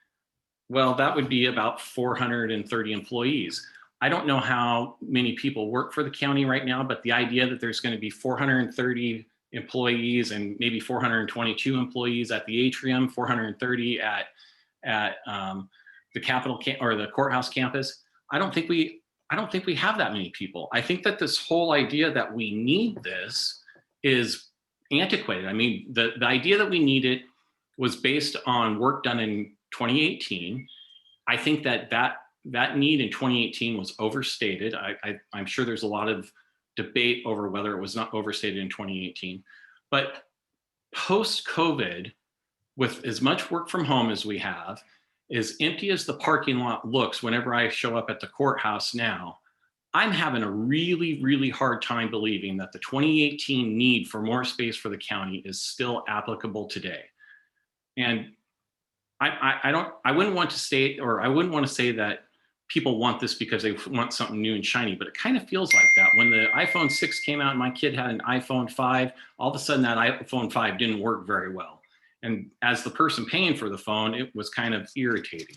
Well, that would be about 430 employees. I don't know how many people work for the county right now, but the idea that there's going to be 430 employees and maybe 422 employees at the Atrium, 430 at the Capitol or the courthouse campus, I don't think we have that many people. I think that this whole idea that we need this is antiquated. I mean, the idea that we need it was based on work done in 2018. I think that need in 2018 was overstated. I'm sure there's a lot of debate over whether it was not overstated in 2018. But post-COVID, with as much work from home as we have, as empty as the parking lot looks whenever I show up at the courthouse now, I'm having a really, really hard time believing that the 2018 need for more space for the county is still applicable today. And I wouldn't want to say that people want this because they want something new and shiny, but it kind of feels like that. When the iPhone 6 came out and my kid had an iPhone 5, all of a sudden that iPhone 5 didn't work very well. And as the person paying for the phone, it was kind of irritating.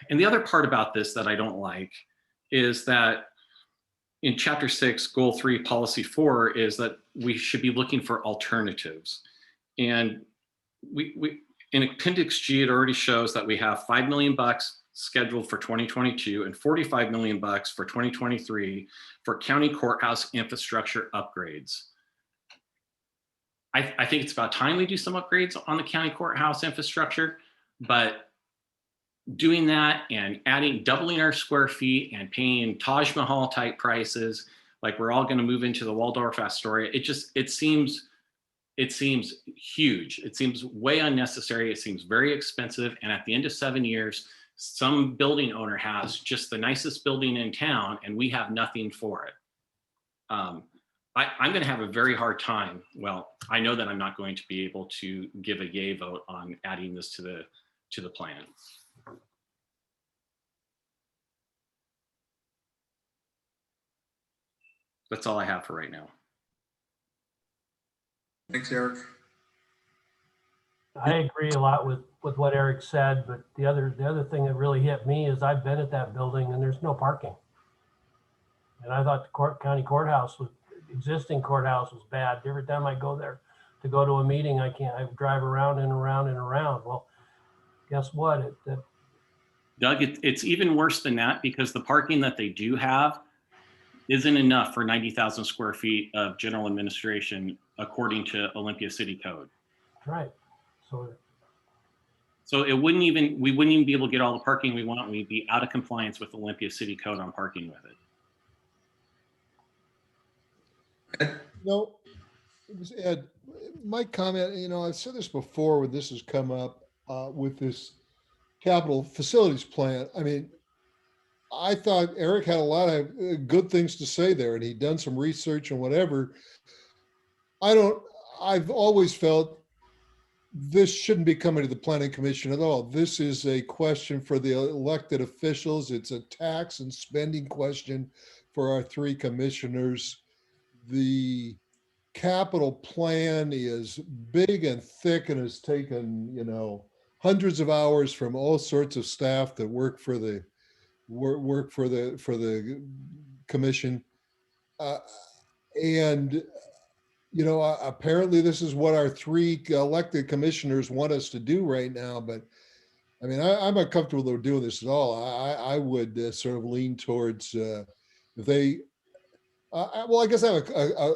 And the other part about this that I don't like is that in chapter 6, goal 3, policy 4 is that we should be looking for alternatives. And we in appendix G, it already shows that we have $5 million scheduled for 2022 and $45 million for 2023 for county courthouse infrastructure upgrades. I think it's about time we do some upgrades on the county courthouse infrastructure, but doing that and doubling our square feet and paying Taj Mahal type prices, like we're all going to move into the Waldorf Astoria, it seems huge. It seems way unnecessary. It seems very expensive. And at the end of 7 years, some building owner has just the nicest building in town and we have nothing for it. I'm going to have a very hard time. Well, I know that I'm not going to be able to give a yay vote on adding this to the plan. That's all I have for right now. Thanks, Eric. I agree a lot with what Eric said, but the other thing that really hit me is I've been at that building and there's no parking. And I thought the county courthouse existing courthouse was bad. Every time I go there to go to a meeting, I drive around and around and around. Well, guess what? Doug, it's even worse than that because the parking that they do have isn't enough for 90,000 square feet of general administration, according to Olympia City Code. Right. So we wouldn't even be able to get all the parking we want. We'd be out of compliance with Olympia City Code on parking with it. No, it was Ed. My comment, I've said this before when this has come up with this capital facilities plan. I mean, I thought Eric had a lot of good things to say there and he'd done some research and whatever. I've always felt this shouldn't be coming to the planning commission at all. This is a question for the elected officials. It's a tax and spending question for our 3 commissioners. The capital plan is big and thick and has taken, hundreds of hours from all sorts of staff that work for the commission. And, you know, apparently this is what our 3 elected commissioners want us to do right now, but I mean, I'm not comfortable with doing this at all. I would sort of lean towards if they, well, I guess I have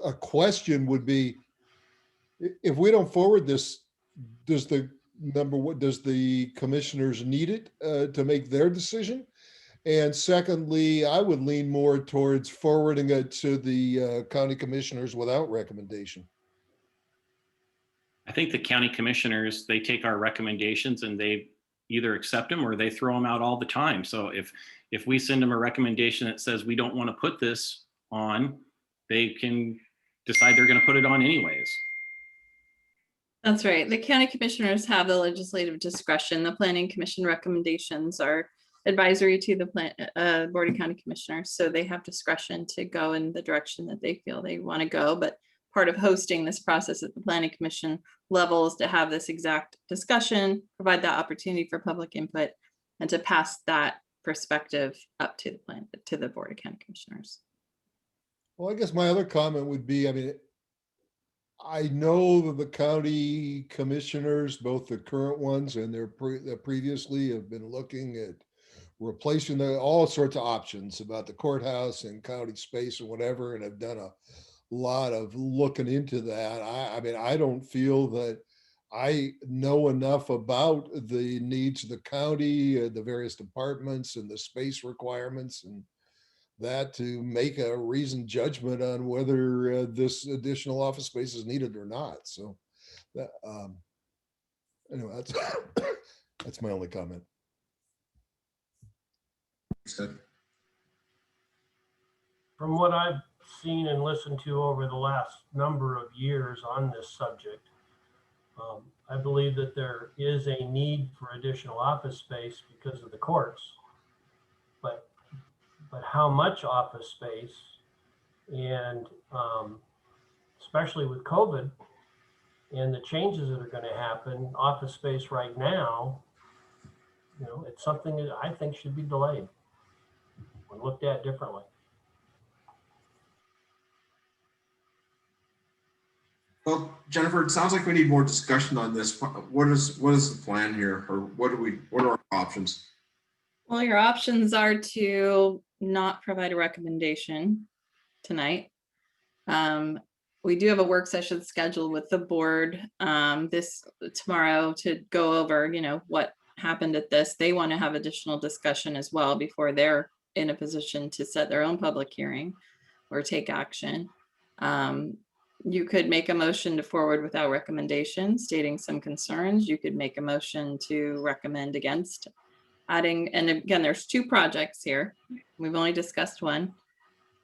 a question would be, if we don't forward this, does the does the commissioners need it to make their decision? And secondly, I would lean more towards forwarding it to the county commissioners without recommendation. I think the county commissioners, they take our recommendations and they either accept them or they throw them out all the time. So if we send them a recommendation that says we don't want to put this on, they can decide they're going to put it on anyways. That's right. The county commissioners have the legislative discretion. The planning commission recommendations are advisory to the Board of County Commissioners. So they have discretion to go in the direction that they feel they want to go. But part of hosting this process at the planning commission level is to have this exact discussion, provide that opportunity for public input, and to pass that perspective up to the Board of County Commissioners. Well, I guess my other comment would be, I mean, I know that the county commissioners, both the current ones and their previously, have been looking at replacing all sorts of options about the courthouse and county space or whatever, and have done a lot of looking into that. I mean, I don't feel that I know enough about the needs of the county, the various departments and the space requirements and that to make a reasoned judgment on whether this additional office space is needed or not. So that, anyway, that's, that's my only comment. From what I've seen and listened to over the last number of years on this subject, I believe that there is a need for additional office space because of the courts. But how much office space, and especially with COVID and the changes that are going to happen, office space right now, you know, it's something that I think should be delayed or looked at differently. Well, Jennifer, it sounds like we need more discussion on this. What is the plan here, or what are our options? Well, your options are to not provide a recommendation tonight. We do have a work session scheduled with the board tomorrow to go over, you know, what happened at this. They want to have additional discussion as well before they're in a position to set their own public hearing or take action. You could make a motion to forward without recommendation, stating some concerns. You could make a motion to recommend against adding, and again, there's 2 projects here. We've only discussed one.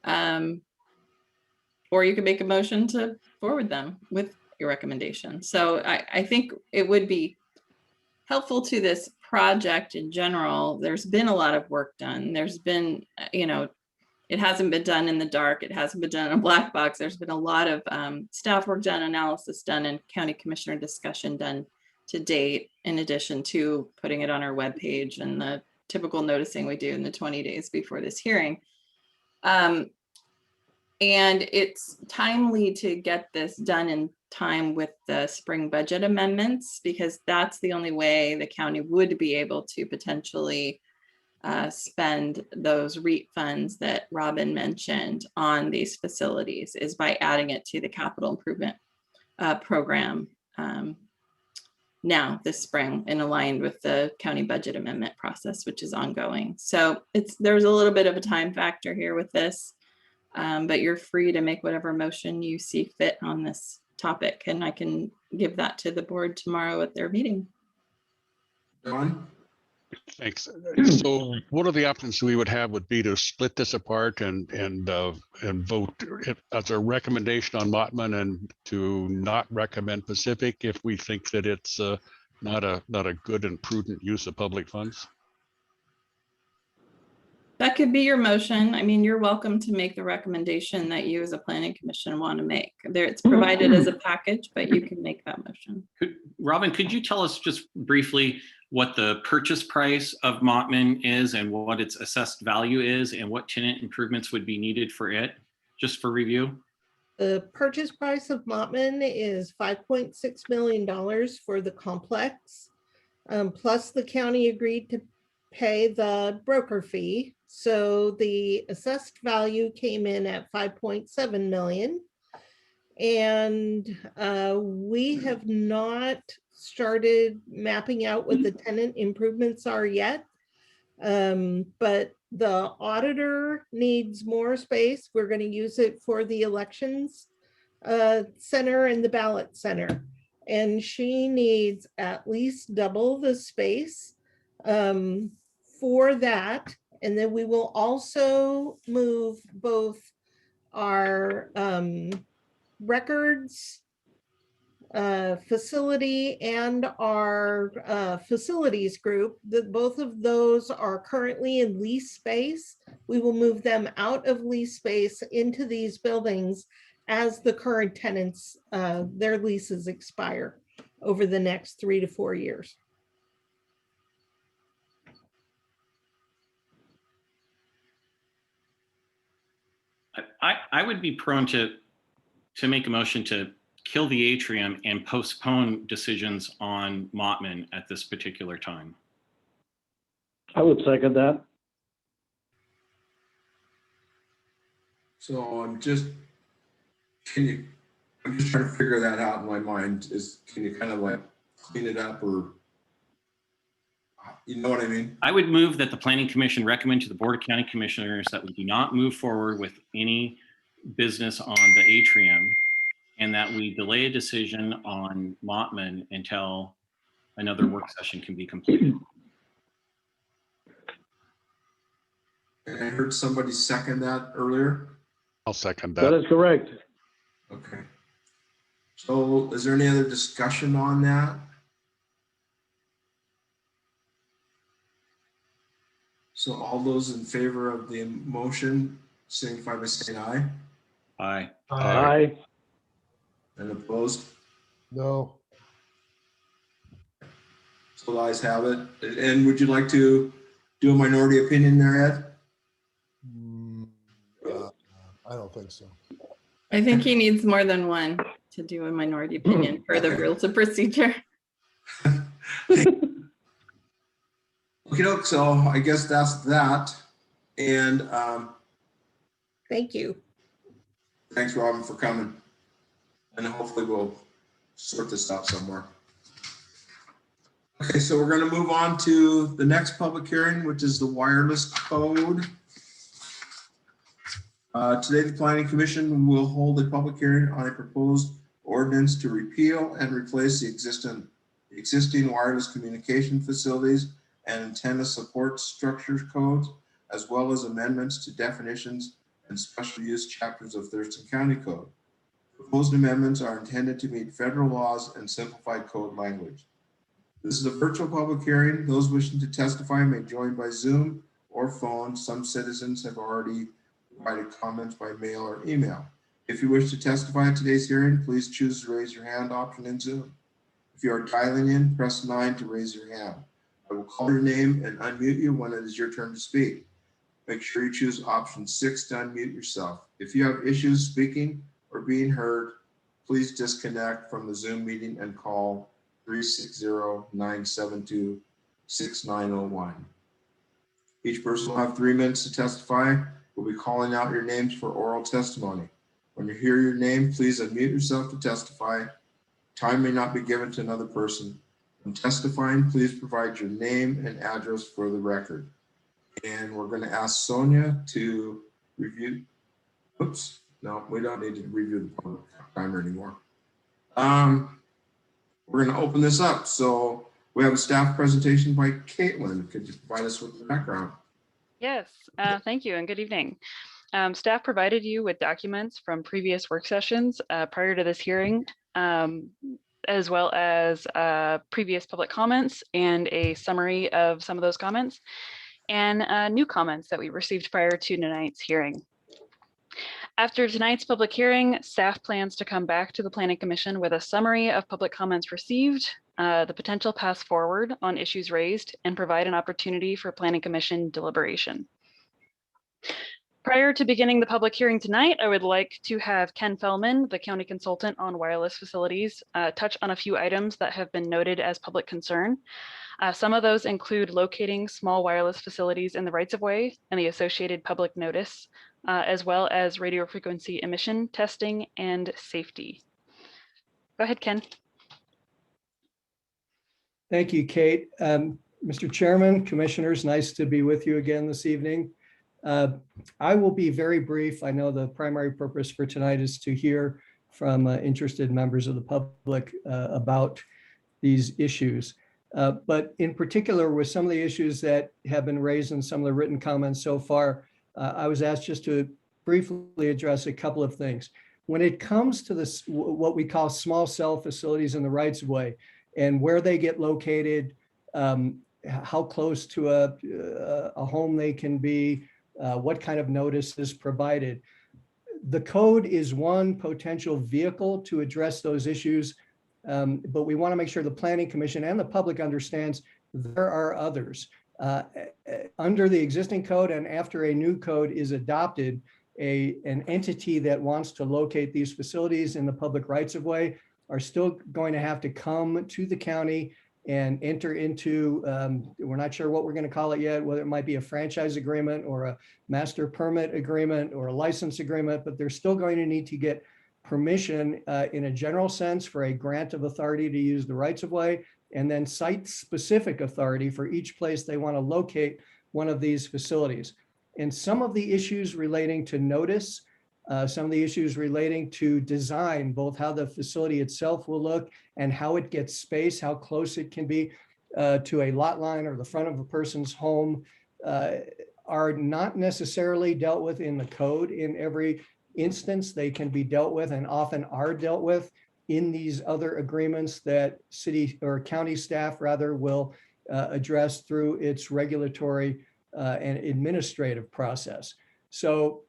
Or you could make a motion to forward them with your recommendation. So I think it would be helpful to this project in general. There's been a lot of work done. There's been, you know, it hasn't been done in the dark. It hasn't been done in a black box. There's been a lot of staff work done, analysis done, and county commissioner discussion done to date, in addition to putting it on our webpage and the typical noticing we do in the 20 days before this hearing. And it's timely to get this done in time with the spring budget amendments, because that's the only way the county would be able to potentially spend those REIT funds that Robin mentioned on these facilities, is by adding it to the capital improvement program now this spring, and aligned with the county budget amendment process, which is ongoing. So there's a little bit of a time factor here with this, but you're free to make whatever motion you see fit on this topic, and I can give that to the board tomorrow at their meeting. Don? Thanks. So one of the options we would have would be to split this apart and vote it as a recommendation on Mottman, and to not recommend Pacific if we think that it's not a good and prudent use of public funds. That could be your motion. I mean, you're welcome to make the recommendation that you as a planning commission want to make. It's provided as a package, but you can make that motion. Robin, could you tell us just briefly what the purchase price of Mottman is and what its assessed value is, and what tenant improvements would be needed for it, just for review? The purchase price of Mottman is $5.6 million for the complex. Plus the county agreed to pay the broker fee. So the assessed value came in at 5.7 million. And we have not started mapping out what the tenant improvements are yet. But the auditor needs more space. We're going to use it for the elections center and the ballot center. And she needs at least double the space for that. And then we will also move both our records facility and our facilities group. Both of those are currently in lease space. We will move them out of lease space into these buildings as the current tenants, their leases expire over the next 3 to 4 years. I would be prone to make a motion to kill the Atrium and postpone decisions on Mottman at this particular time. I would second that. So I'm just trying to figure that out in my mind. Can you kind of like clean it up, or you know what I mean? I would move that the Planning Commission recommend to the Board of County Commissioners that we do not move forward with any business on the Atrium, and that we delay a decision on Mottman until another work session can be completed. And I heard somebody second that earlier. I'll second That that. is correct. Okay. So is there any other discussion on that? So all those in favor of the motion signify by saying aye. Aye. Aye. And opposed? No. So the ayes have it. And would you like to do a minority opinion there, Ed? I don't think so. I think he needs more than one to do a minority opinion for the rules of procedure. Okay, so I guess that's that. And Thank you. thanks, Robin, for coming. And hopefully we'll sort this out somewhere. Okay, so we're going to move on to the next public hearing, which is the wireless code. Today, the Planning Commission will hold a public hearing on a proposed ordinance to repeal and replace the existing wireless communication facilities and antenna support structures codes, as well as amendments to definitions and special use chapters of Thurston County Code. Proposed amendments are intended to meet federal laws and simplified code language. This is a virtual public hearing. Those wishing to testify may join by Zoom or phone. Some citizens have already provided comments by mail or email. If you wish to testify at today's hearing, please choose the raise your hand option in Zoom. If you are dialing in, press 9 to raise your hand. I will call your name and unmute you when it is your turn to speak. Make sure you choose option 6 to unmute yourself. If you have issues speaking or being heard, please disconnect from the Zoom meeting and call 360-972-6901. Each person will have 3 minutes to testify. We'll be calling out your names for oral testimony. When you hear your name, please unmute yourself to testify. Time may not be given to another person. When testifying, please provide your name and address for the record. And we're going to ask Sonia to review. Oops, no, we don't need to review the public timer anymore. We're going to open this up. So we have a staff presentation by Caitlin. Could you provide us with the background? Yes, thank you and good evening. Staff provided you with documents from previous work sessions prior to this hearing, as well as previous public comments and a summary of some of those comments and new comments that we received prior to tonight's hearing. After tonight's public hearing, staff plans to come back to the Planning Commission with a summary of public comments received, the potential path forward on issues raised, and provide an opportunity for Planning Commission deliberation. Prior to beginning the public hearing tonight, I would like to have Ken Fellman, the county consultant on wireless facilities, touch on a few items that have been noted as public concern. Some of those include locating small wireless facilities in the rights of way and the associated public notice, as well as radio frequency emission testing and safety. Go ahead, Ken. Thank you, Kate. Mr. Chairman, Commissioners, nice to be with you again this evening. I will be very brief. I know the primary purpose for tonight is to hear from interested members of the public about these issues. But in particular, with some of the issues that have been raised in some of the written comments so far, I was asked just to briefly address a couple of things. When it comes to this, what we call small cell facilities in the rights of way and where they get located, how close to a home they can be, what kind of notice is provided. The code is one potential vehicle to address those issues, but we want to make sure the Planning Commission and the public understands there are others. Under the existing code and after a new code is adopted, an entity that wants to locate these facilities in the public rights of way are still going to have to come to the county and enter into, we're not sure what we're going to call it yet, whether it might be a franchise agreement or a master permit agreement or a license agreement, but they're still going to need to get permission in a general sense for a grant of authority to use the rights of way, and then site-specific authority for each place they want to locate one of these facilities. And some of the issues relating to notice, some of the issues relating to design, both how the facility itself will look and how it gets space, how close it can be to a lot line or the front of a person's home, are not necessarily dealt with in the code in every instance. They can be dealt with and often are dealt with in these other agreements that city or county staff rather will address through its regulatory and administrative process. So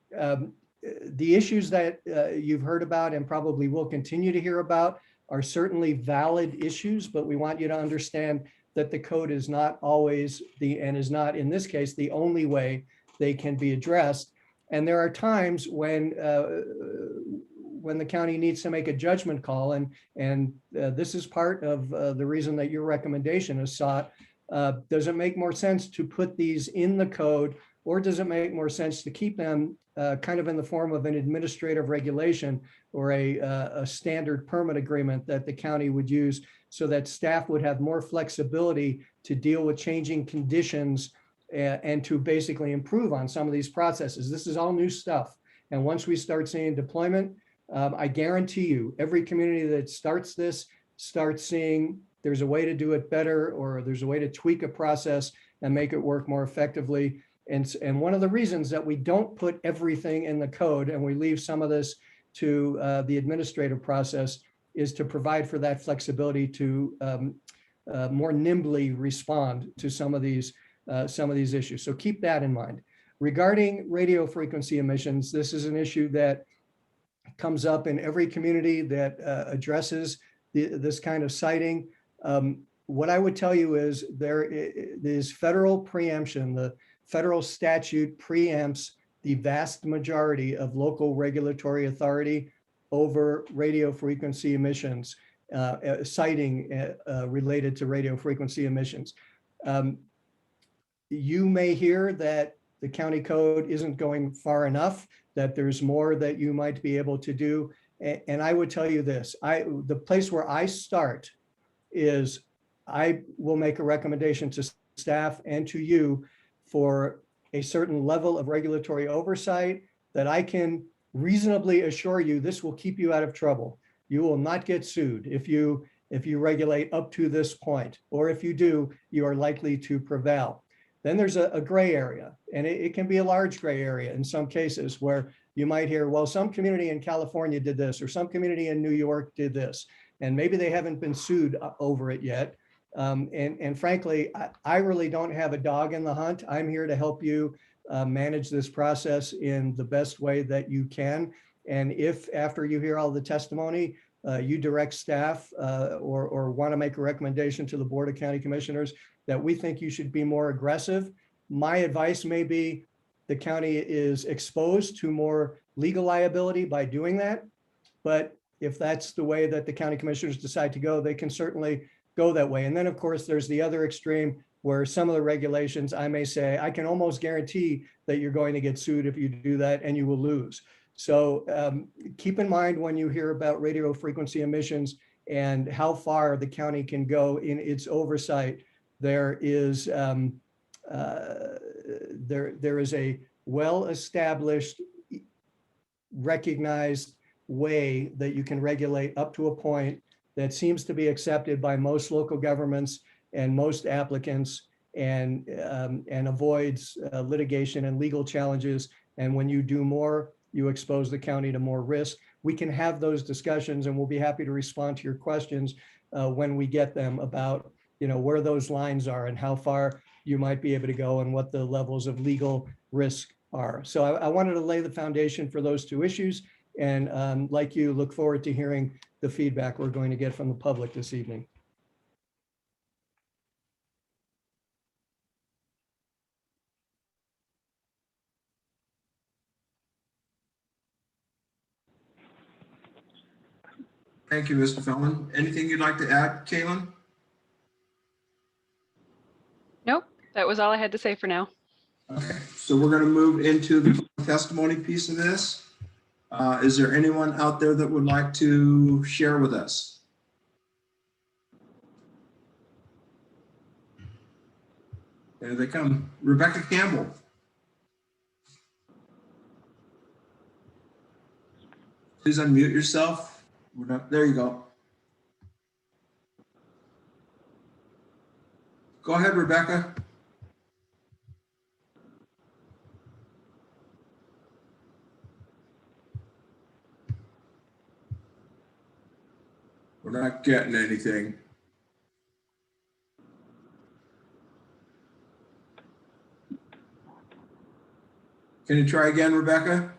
the issues that you've heard about and probably will continue to hear about are certainly valid issues, but we want you to understand that the code is not always and is not in this case the only way they can be addressed. And there are times when the county needs to make a judgment call, and this is part of the reason that your recommendation is sought. Does it make more sense to put these in the code, or does it make more sense to keep them kind of in the form of an administrative regulation or a standard permit agreement that the county would use so that staff would have more flexibility to deal with changing conditions and to basically improve on some of these processes? This is all new stuff. And once we start seeing deployment, I guarantee you, every community that starts this starts seeing there's a way to do it better, or there's a way to tweak a process and make it work more effectively. And one of the reasons that we don't put everything in the code and we leave some of this to the administrative process is to provide for that flexibility to more nimbly respond to some of these issues. So keep that in mind. Regarding radio frequency emissions, this is an issue that comes up in every community that addresses this kind of siting. What I would tell you is there is federal preemption. The federal statute preempts the vast majority of local regulatory authority over radio frequency emissions, siting related to radio frequency emissions. You may hear that the county code isn't going far enough, that there's more that you might be able to do. And I would tell you this, the place where I start is I will make a recommendation to staff and to you for a certain level of regulatory oversight that I can reasonably assure you this will keep you out of trouble. You will not get sued if you regulate up to this point, or if you do, you are likely to prevail. Then there's a gray area, and it can be a large gray area in some cases where you might hear, well, some community in California did this, or some community in New York did this, and maybe they haven't been sued over it yet. And frankly, I really don't have a dog in the hunt. I'm here to help you manage this process in the best way that you can. And if after you hear all the testimony, you direct staff or want to make a recommendation to the Board of County Commissioners that we think you should be more aggressive, my advice may be the county is exposed to more legal liability by doing that. But if that's the way that the county commissioners decide to go, they can certainly go that way. And then, of course, there's the other extreme where some of the regulations, I may say, I can almost guarantee that you're going to get sued if you do that and you will lose. So keep in mind when you hear about radio frequency emissions and how far the county can go in its oversight, there is a well-established, recognized way that you can regulate up to a point that seems to be accepted by most local governments and most applicants, and avoids litigation and legal challenges. And when you do more, you expose the county to more risk. We can have those discussions, and we'll be happy to respond to your questions when we get them about, where those lines are and how far you might be able to go and what the levels of legal risk are. So I wanted to lay the foundation for those two issues. And like you, look forward to hearing the feedback we're going to get from the public this evening. Thank you, Mr. Feldman. Anything you'd like to add, Caitlin? Nope, that was all I had to say for now. Okay, so we're going to move into the testimony piece of this. Is there anyone out there that would like to share with us? There they come. Rebecca Campbell. Please unmute yourself. There you go. Go ahead, Rebecca. We're not getting anything. Can you try again, Rebecca?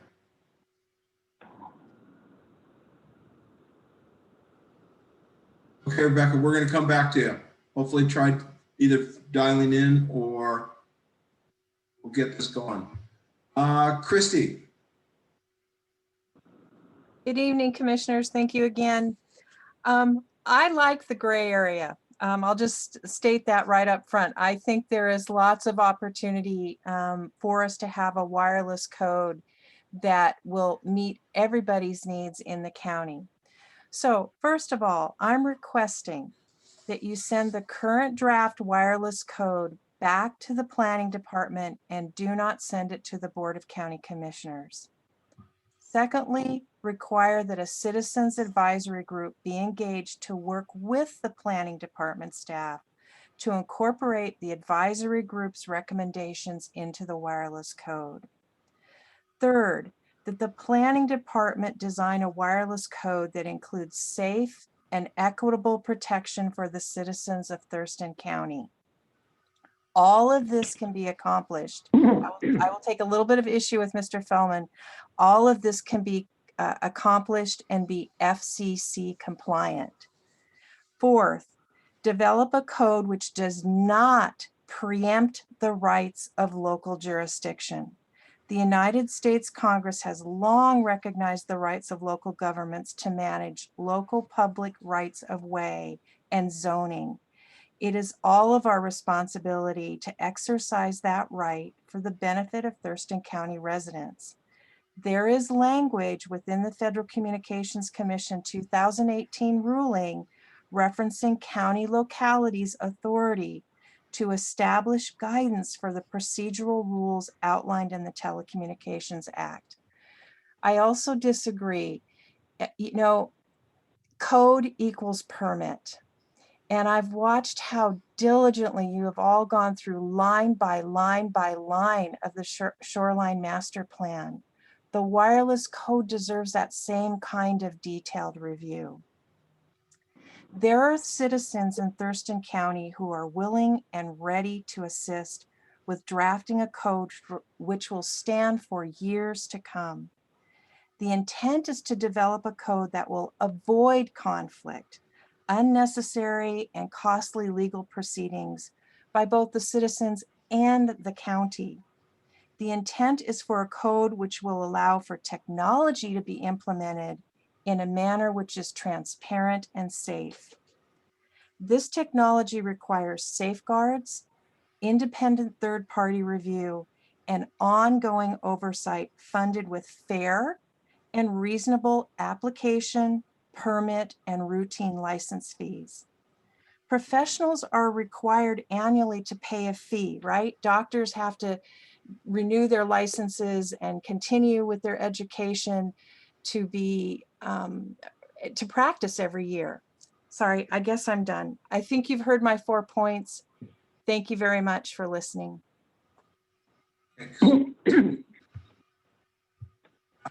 Okay, Rebecca, we're going to come back to you. Hopefully try either dialing in or we'll get this going. Christy. Good evening, commissioners. Thank you again. I like the gray area. I'll just state that right up front. I think there is lots of opportunity for us to have a wireless code that will meet everybody's needs in the county. So first of all, I'm requesting that you send the current draft wireless code back to the planning department and do not send it to the Board of County Commissioners. Secondly, require that a citizens advisory group be engaged to work with the planning department staff to incorporate the advisory group's recommendations into the wireless code. Third, that the planning department design a wireless code that includes safe and equitable protection for the citizens of Thurston County. All of this can be accomplished. I will take a little bit of issue with Mr. Feldman. All of this can be accomplished and be FCC compliant. Fourth, develop a code which does not preempt the rights of local jurisdiction. The United States Congress has long recognized the rights of local governments to manage local public rights of way and zoning. It is all of our responsibility to exercise that right for the benefit of Thurston County residents. There is language within the Federal Communications Commission 2018 ruling referencing county localities' authority to establish guidance for the procedural rules outlined in the Telecommunications Act. I also disagree. Code equals permit. And I've watched how diligently you have all gone through line by line by line of the Shoreline Master Plan. The wireless code deserves that same kind of detailed review. There are citizens in Thurston County who are willing and ready to assist with drafting a code which will stand for years to come. The intent is to develop a code that will avoid conflict, unnecessary and costly legal proceedings by both the citizens and the county. The intent is for a code which will allow for technology to be implemented in a manner which is transparent and safe. This technology requires safeguards, independent third-party review, and ongoing oversight funded with fair and reasonable application, permit, and routine license fees. Professionals are required annually to pay a fee, right? Doctors have to renew their licenses and continue with their education to be to practice every year. Sorry, I guess I'm done. I think you've heard my 4 points. Thank you very much for listening.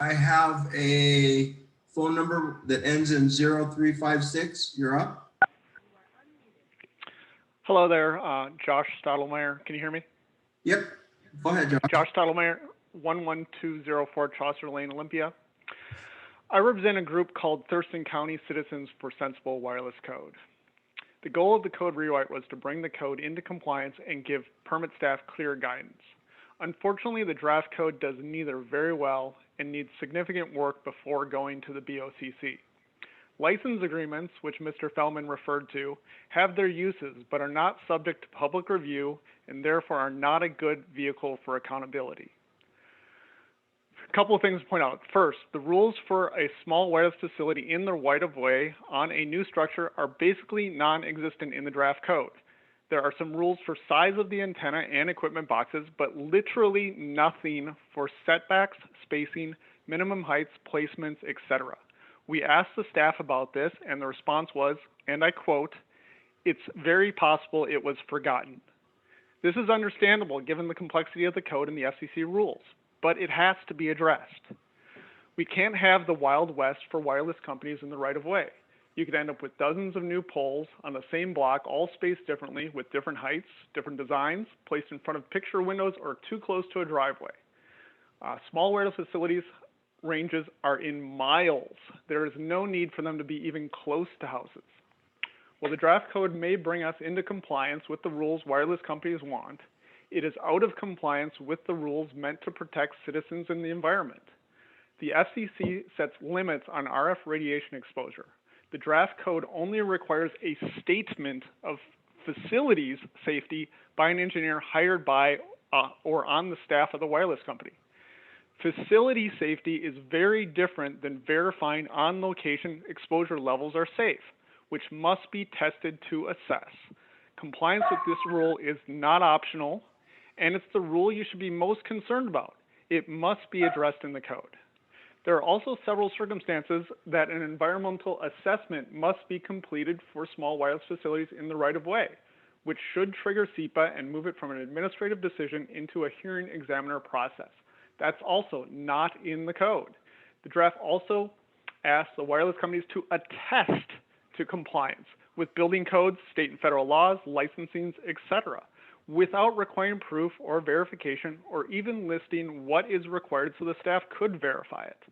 I have a phone number that ends in 0356. You're up. Hello there, Josh Stottlemyre. Can you hear me? Yep. Go ahead, Josh. Josh Stottlemyre, 11204 Chaucer Lane, Olympia. I represent a group called Thurston County Citizens for Sensible Wireless Code. The goal of the code rewrite was to bring the code into compliance and give permit staff clear guidance. Unfortunately, the draft code does neither very well and needs significant work before going to the BOCC. License agreements, which Mr. Fellman referred to, have their uses but are not subject to public review and therefore are not a good vehicle for accountability. A couple of things to point out. First, the rules for a small wireless facility in the right-of-way on a new structure are basically non-existent in the draft code. There are some rules for size of the antenna and equipment boxes, but literally nothing for setbacks, spacing, minimum heights, placements, etc. We asked the staff about this, and the response was, and I quote, "It's very possible it was forgotten." This is understandable given the complexity of the code and the FCC rules, but it has to be addressed. We can't have the Wild West for wireless companies in the right-of-way. You could end up with dozens of new poles on the same block, all spaced differently with different heights, different designs, placed in front of picture windows or too close to a driveway. Small wireless facilities ranges are in miles. There is no need for them to be even close to houses. While the draft code may bring us into compliance with the rules wireless companies want, it is out of compliance with the rules meant to protect citizens and the environment. The FCC sets limits on RF radiation exposure. The draft code only requires a statement of facilities safety by an engineer hired by or on the staff of the wireless company. Facility safety is very different than verifying on-location exposure levels are safe, which must be tested to assess. Compliance with this rule is not optional, and it's the rule you should be most concerned about. It must be addressed in the code. There are also several circumstances that an environmental assessment must be completed for small wireless facilities in the right-of-way, which should trigger SEPA and move it from an administrative decision into a hearing examiner process. That's also not in the code. The draft also asks the wireless companies to attest to compliance with building codes, state and federal laws, licensings, etc., without requiring proof or verification or even listing what is required so the staff could verify it.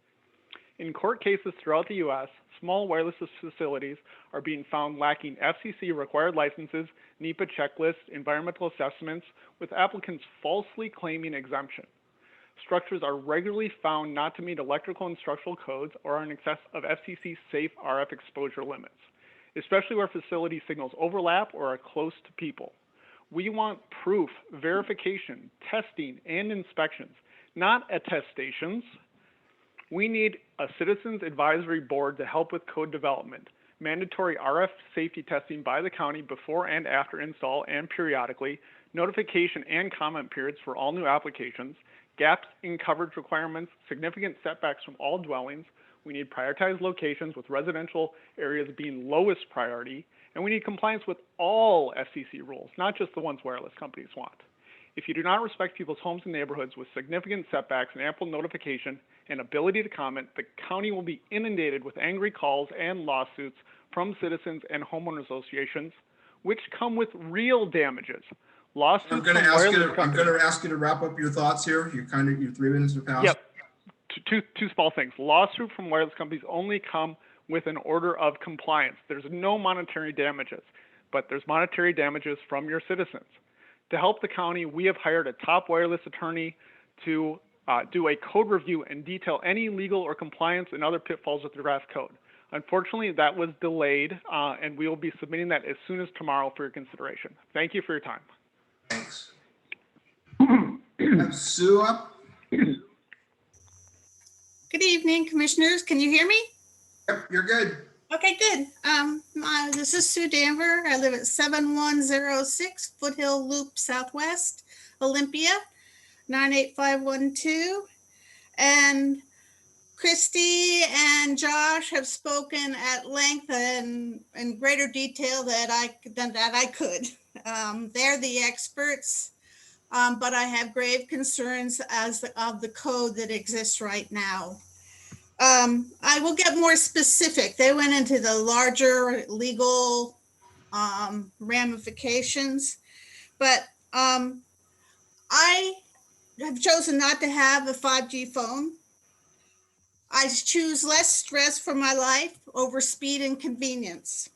In court cases throughout the U.S., small wireless facilities are being found lacking FCC required licenses, NEPA checklists, environmental assessments, with applicants falsely claiming exemption. Structures are regularly found not to meet electrical and structural codes or are in excess of FCC safe RF exposure limits, especially where facility signals overlap or are close to people. We want proof, verification, testing, and inspections, not attestations. We need a citizens advisory board to help with code development, mandatory RF safety testing by the county before and after install and periodically, notification and comment periods for all new applications, gaps in coverage requirements, significant setbacks from all dwellings. We need prioritized locations with residential areas being lowest priority, and we need compliance with all FCC rules, not just the ones wireless companies want. If you do not respect people's homes and neighborhoods with significant setbacks and ample notification and ability to comment, the county will be inundated with angry calls and lawsuits from citizens and homeowner associations, which come with real damages. Lawsuits I'm going to ask you to wrap up your thoughts here. Your 3 minutes have passed. Yep. Two small things. Lawsuits from wireless companies only come with an order of compliance. There's no monetary damages, but there's monetary damages from your citizens. To help the county, we have hired a top wireless attorney to do a code review and detail any legal or compliance and other pitfalls with the draft code. Unfortunately, that was delayed, and we will be submitting that as soon as tomorrow for your consideration. Thank you for your time. Thanks. Have Sue up? Good evening, commissioners. Can you hear me? Yep, you're good. Okay, good. This is Sue Danver. I live at 7106 Foothill Loop Southwest, Olympia, 98512. And Christy and Josh have spoken at length and in greater detail than I could. They're the experts, but I have grave concerns of the code that exists right now. I will get more specific. They went into the larger legal ramifications, but I have chosen not to have a 5G phone. I choose less stress for my life over speed and convenience.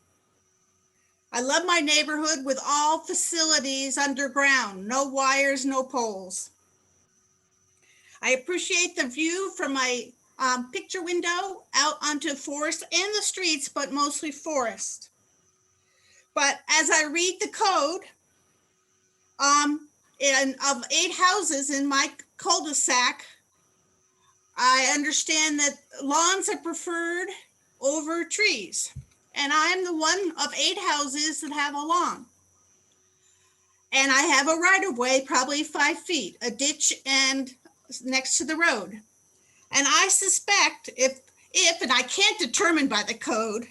I love my neighborhood with all facilities underground, no wires, no poles. I appreciate the view from my picture window out onto forest and the streets, but mostly forest. But as I read the code, of 8 houses in my cul-de-sac, I understand that lawns are preferred over trees. And I'm the one of 8 houses that have a lawn. And I have a right-of-way, probably 5 feet, a ditch and next to the road. And I suspect if and I can't determine by the code,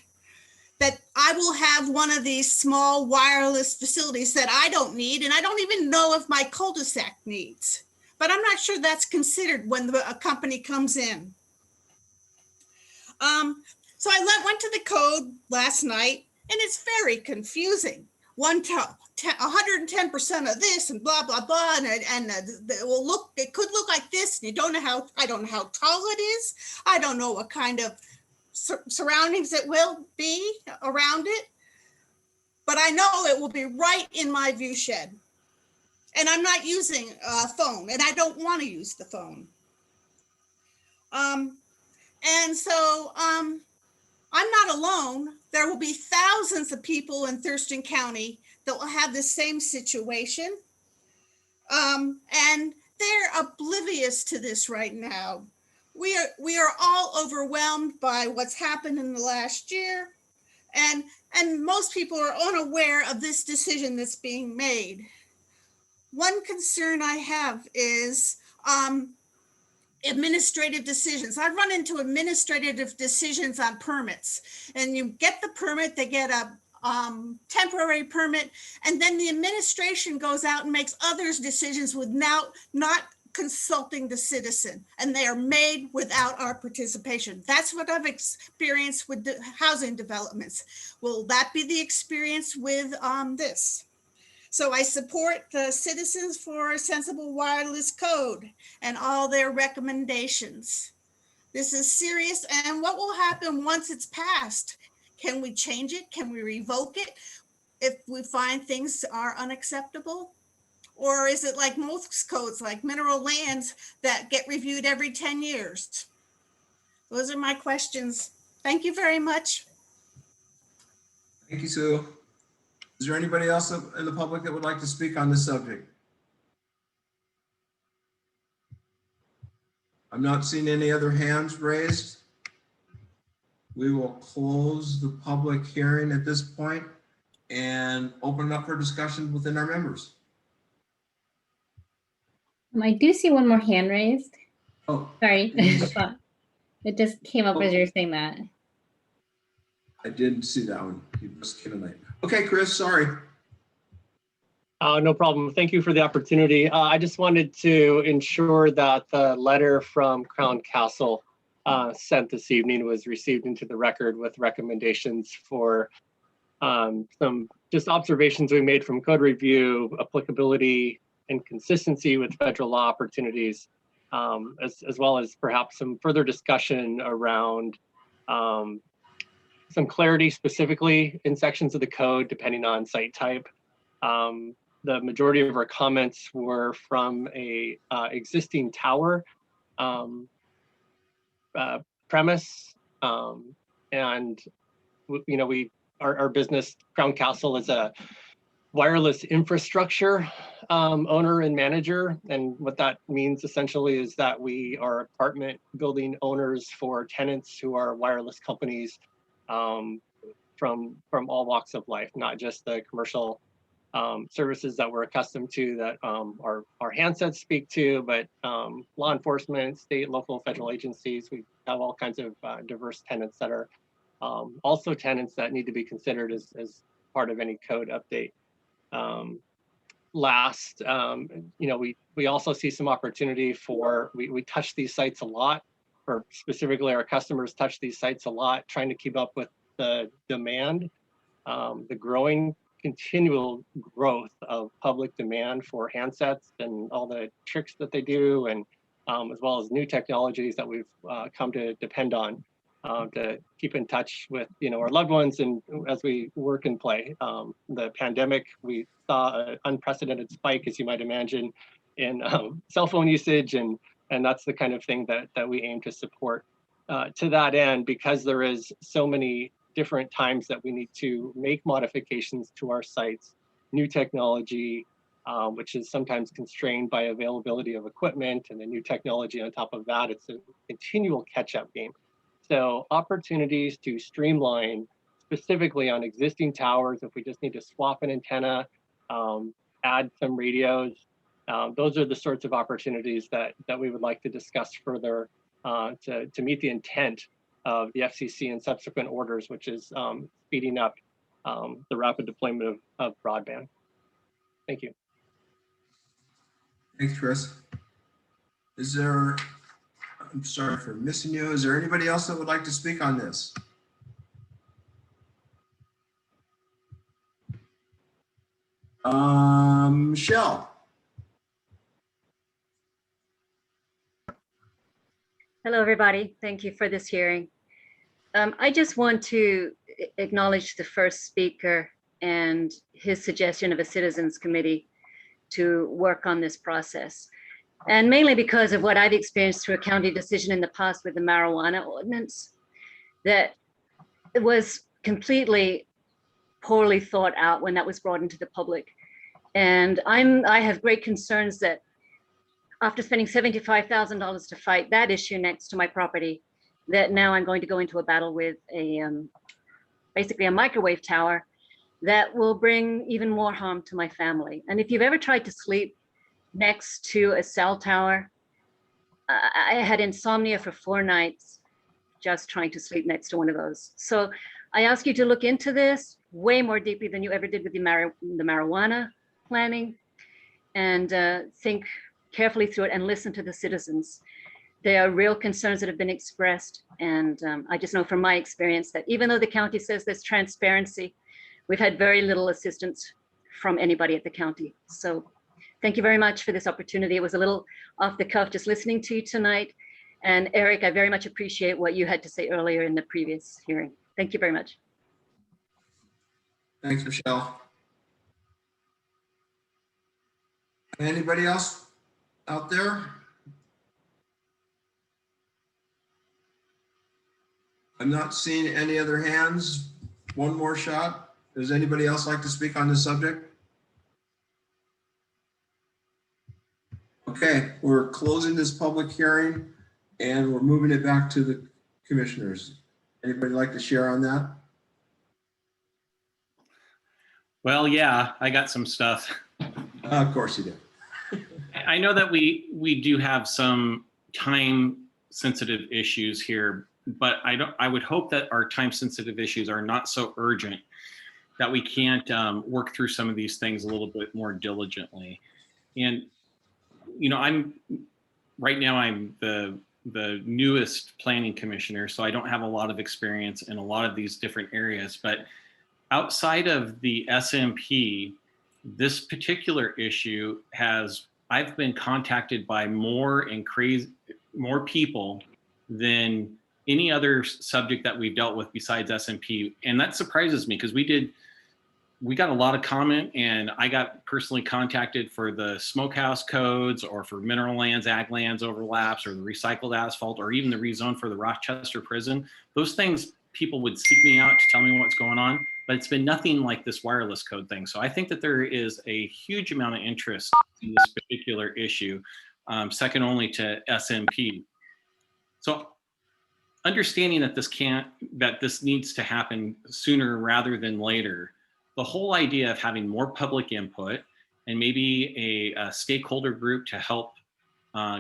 that I will have one of these small wireless facilities that I don't need, and I don't even know if my cul-de-sac needs. But I'm not sure that's considered when a company comes in. So I went to the code last night, and it's very confusing. 110% of this and blah blah blah, and it could look like this, and I don't know how tall it is. I don't know what kind of surroundings it will be around it, but I know it will be right in my view shed. And I'm not using a phone, and I don't want to use the phone. And so I'm not alone. There will be thousands of people in Thurston County that will have the same situation. And they're oblivious to this right now. We are all overwhelmed by what's happened in the last year. And most people are unaware of this decision that's being made. One concern I have is administrative decisions. I run into administrative decisions on permits, and you get the permit, they get a temporary permit, and then the administration goes out and makes others decisions without not consulting the citizen, and they are made without our participation. That's what I've experienced with the housing developments. Will that be the experience with this? So I support the Citizens for a Sensible Wireless Code and all their recommendations. This is serious, and what will happen once it's passed? Can we change it? Can we revoke it if we find things are unacceptable? Or is it like most codes, like mineral lands, that get reviewed every 10 years? Those are my questions. Thank you very much. Thank you, Sue. Is there anybody else in the public that would like to speak on this subject? I'm not seeing any other hands raised. We will close the public hearing at this point and open it up for discussion within our members. I do see one more hand raised. Oh, sorry. It just came up as you're saying that. I didn't see that one. You just came in late. Okay, Chris, sorry. No problem. Thank you for the opportunity. I just wanted to ensure that the letter from Crown Castle sent this evening was received into the record with recommendations for some just observations we made from code review, applicability, and consistency with federal law opportunities, as well as perhaps some further discussion around some clarity specifically in sections of the code, depending on site type. the majority of our comments were from a existing tower premise, and you know, our business, Crown Castle, is a wireless infrastructure owner and manager. And what that means essentially is that we are apartment building owners for tenants who are wireless companies from all walks of life, not just the commercial services that we're accustomed to that our handsets speak to, but law enforcement, state, local, federal agencies. We have all kinds of diverse tenants that are also tenants that need to be considered as part of any code update. Last, you know, we also see some opportunity for, we touch these sites a lot, or specifically our customers touch these sites a lot, trying to keep up with the demand, the growing continual growth of public demand for handsets and all the tricks that they do, and as well as new technologies that we've come to depend on to keep in touch with, you know, our loved ones and as we work and play. The pandemic, we saw an unprecedented spike, as you might imagine, in cell phone usage, and that's the kind of thing that we aim to support. To that end, because there is so many different times that we need to make modifications to our sites, new technology, which is sometimes constrained by availability of equipment, and the new technology on top of that, it's a continual catch-up game. So opportunities to streamline specifically on existing towers, if we just need to swap an antenna, add some radios, those are the sorts of opportunities that we would like to discuss further to meet the intent of the FCC and subsequent orders, which is speeding up the rapid deployment of broadband. Thank you. Thanks, Chris. Is there, I'm sorry for missing you. Is there anybody else that would like to speak on this? Michelle. Hello, everybody. Thank you for this hearing. I just want to acknowledge the first speaker and his suggestion of a citizens committee to work on this process. And mainly because of what I've experienced through a county decision in the past with the marijuana ordinance, that it was completely poorly thought out when that was brought into the public. And I have great concerns that after spending $75,000 to fight that issue next to my property, that now I'm going to go into a battle with basically a microwave tower that will bring even more harm to my family. And if you've ever tried to sleep next to a cell tower, I had insomnia for 4 nights just trying to sleep next to one of those. So I ask you to look into this way more deeply than you ever did with the marijuana planning, and think carefully through it and listen to the citizens. There are real concerns that have been expressed. And I just know from my experience that even though the county says there's transparency, we've had very little assistance from anybody at the county. So thank you very much for this opportunity. It was a little off the cuff just listening to you tonight. And Eric, I very much appreciate what you had to say earlier in the previous hearing. Thank you very much. Thanks, Michelle. Anybody else out there? I'm not seeing any other hands. One more shot. Does anybody else like to speak on this subject? Okay, we're closing this public hearing and we're moving it back to the commissioners. Anybody like to share on that? Well, yeah, I got some stuff. Of course you do. I know that we do have some time sensitive issues here, but I would hope that our time sensitive issues are not so urgent that we can't work through some of these things a little bit more diligently. And, you know, right now I'm the newest planning commissioner, so I don't have a lot of experience in a lot of these different areas, but outside of the SMP, this particular issue I've been contacted by more people than any other subject that we've dealt with besides SMP. And that surprises me because we did we got a lot of comment, and I got personally contacted for the smokehouse codes or for mineral lands, ag lands overlaps, or the recycled asphalt, or even the rezone for the Rochester prison. Those things, people would seek me out to tell me what's going on, but it's been nothing like this wireless code thing. So I think that there is a huge amount of interest in this particular issue, second only to SMP. So understanding that this needs to happen sooner rather than later, the whole idea of having more public input and maybe a stakeholder group to help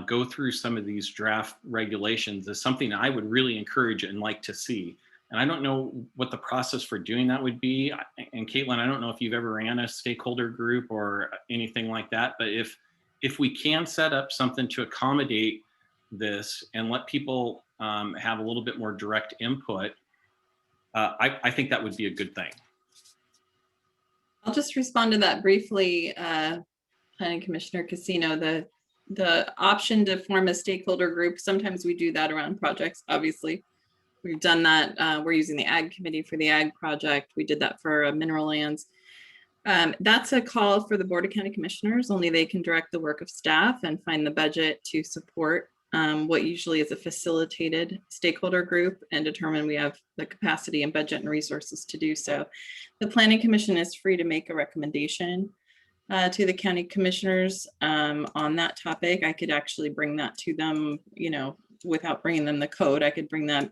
go through some of these draft regulations is something I would really encourage and like to see. And I don't know what the process for doing that would be. And Caitlin, I don't know if you've ever ran a stakeholder group or anything like that, but if we can set up something to accommodate this and let people have a little bit more direct input, I think that would be a good thing. I'll just respond to that briefly, Planning Commissioner Casino. The option to form a stakeholder group, sometimes we do that around projects, obviously. We've done that. We're using the Ag Committee for the Ag project. We did that for mineral lands. That's a call for the Board of County Commissioners. Only they can direct the work of staff and find the budget to support what usually is a facilitated stakeholder group and determine we have the capacity and budget and resources to do so. The Planning Commission is free to make a recommendation to the county commissioners on that topic. I could actually bring that to them, without bringing them the code. I could bring that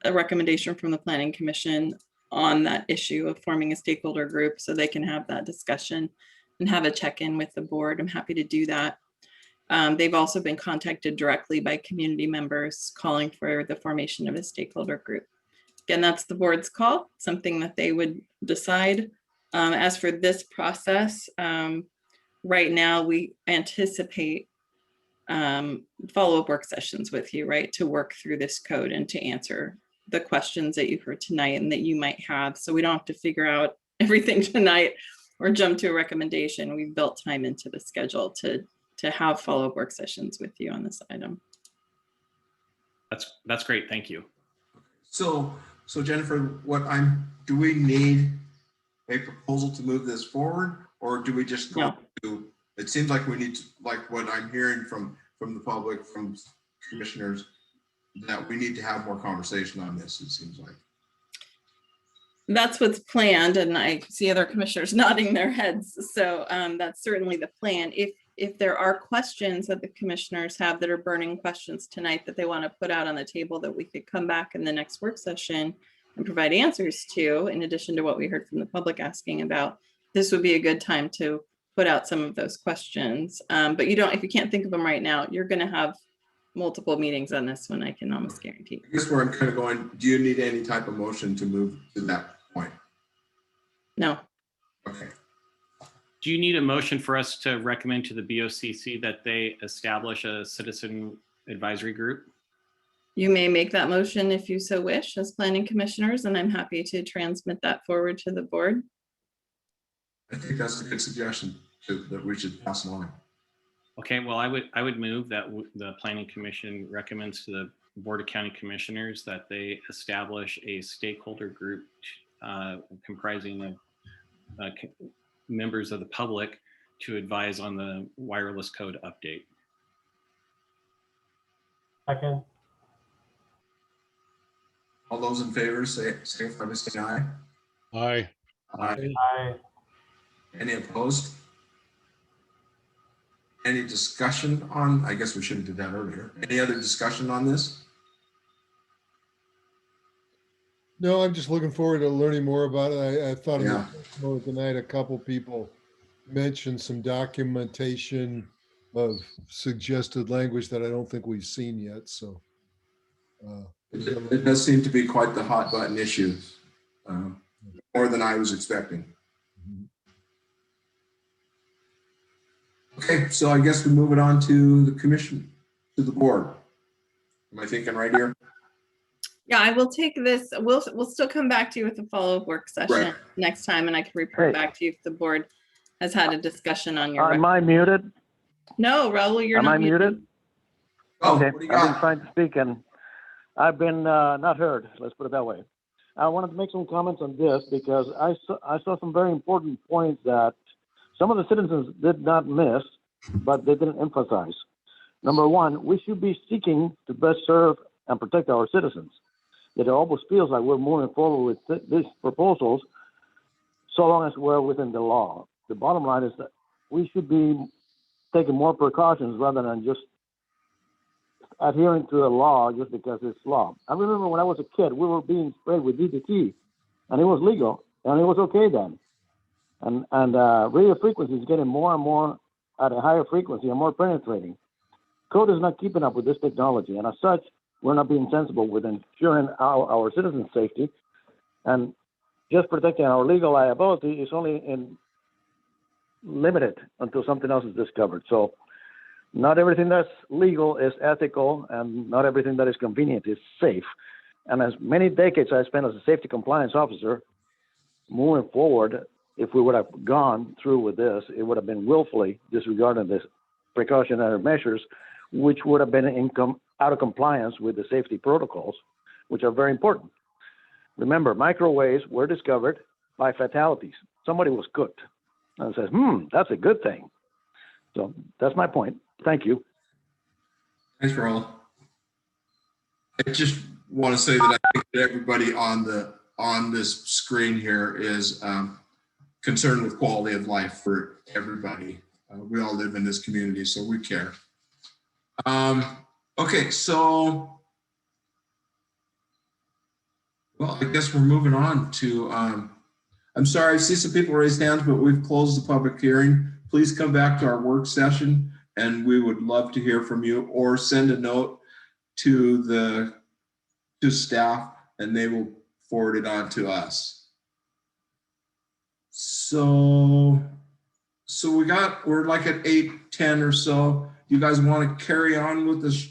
a recommendation from the Planning Commission on that issue of forming a stakeholder group so they can have that discussion and have a check-in with the board. I'm happy to do that. They've also been contacted directly by community members calling for the formation of a stakeholder group. Again, that's the board's call, something that they would decide. As for this process, right now we anticipate follow-up work sessions with you, right, to work through this code and to answer the questions that you've heard tonight and that you might have. So we don't have to figure out everything tonight or jump to a recommendation. We've built time into the schedule to have follow-up work sessions with you on this item. That's great. Thank you. So Jennifer, do we need a proposal to move this forward, or do we just go to, it seems like we need to, like what I'm hearing from the public, from commissioners, that we need to have more conversation on this, it seems like. That's what's planned, and I see other commissioners nodding their heads. So that's certainly the plan. If there are questions that the commissioners have that are burning questions tonight that they want to put out on the table that we could come back in the next work session and provide answers to, in addition to what we heard from the public asking about, this would be a good time to put out some of those questions. But if you can't think of them right now, you're going to have multiple meetings on this one, I can almost guarantee. I guess where I'm kind of going, do you need any type of motion to move to that point? No. Okay. Do you need a motion for us to recommend to the BOCC that they establish a citizen advisory group? You may make that motion if you so wish as planning commissioners, and I'm happy to transmit that forward to the board. I think that's a good suggestion that we should pass along. Okay, well, I would move that the Planning Commission recommends to the Board of County Commissioners that they establish a stakeholder group comprising of members of the public to advise on the wireless code update. Second. All those in favor say aye. Aye. Aye. Aye. Any opposed? Any discussion on, I guess we should have did that earlier. Any other discussion on this? No, I'm just looking forward to learning more about it. I thought tonight a couple people mentioned some documentation of suggested language that I don't think we've seen yet. So it does seem to be quite the hot button issue, more than I was expecting. Okay, so I guess we move it on to the commission, to the board. Am I thinking right here? Yeah, I will take this. We'll still come back to you with a follow-up work session next time, and I can report back to you if the board has had a discussion on your. Am I muted? No, Raul, you're not muted. Oh, okay, I've been trying to speak and I've been not heard. Let's put it that way. I wanted to make some comments on this because I saw some very important points that some of the citizens did not miss, but they didn't emphasize. Number one, we should be seeking to best serve and protect our citizens. It almost feels like we're moving forward with these proposals so long as we're within the law. The bottom line is that we should be taking more precautions rather than just adhering to the law just because it's law. I remember when I was a kid, we were being sprayed with DDT, and it was legal, and it was okay then. And radio frequency is getting more and more at a higher frequency and more penetrating. Code is not keeping up with this technology, and as such, we're not being sensible with ensuring our citizens' safety, and just protecting our legal liability is only limited until something else is discovered. So not everything that's legal is ethical, and not everything that is convenient is safe. And as many decades I spent as a safety compliance officer, moving forward, if we would have gone through with this, it would have been willfully disregarding this precautionary measures, which would have been out of compliance with the safety protocols, which are very important. Remember, microwaves were discovered by fatalities. Somebody was cooked and says, that's a good thing. So that's my point. Thank you. Thanks, Ronald. I just want to say that I think that everybody on this screen here is concerned with quality of life for everybody. We all live in this community, so we care. Okay, so, well, I guess we're moving on to, I'm sorry, I see some people raise hands, but we've closed the public hearing. Please come back to our work session, and we would love to hear from you, or send a note to staff, and they will forward it on to us. So we're like at 8:10 or so. You guys want to carry on with the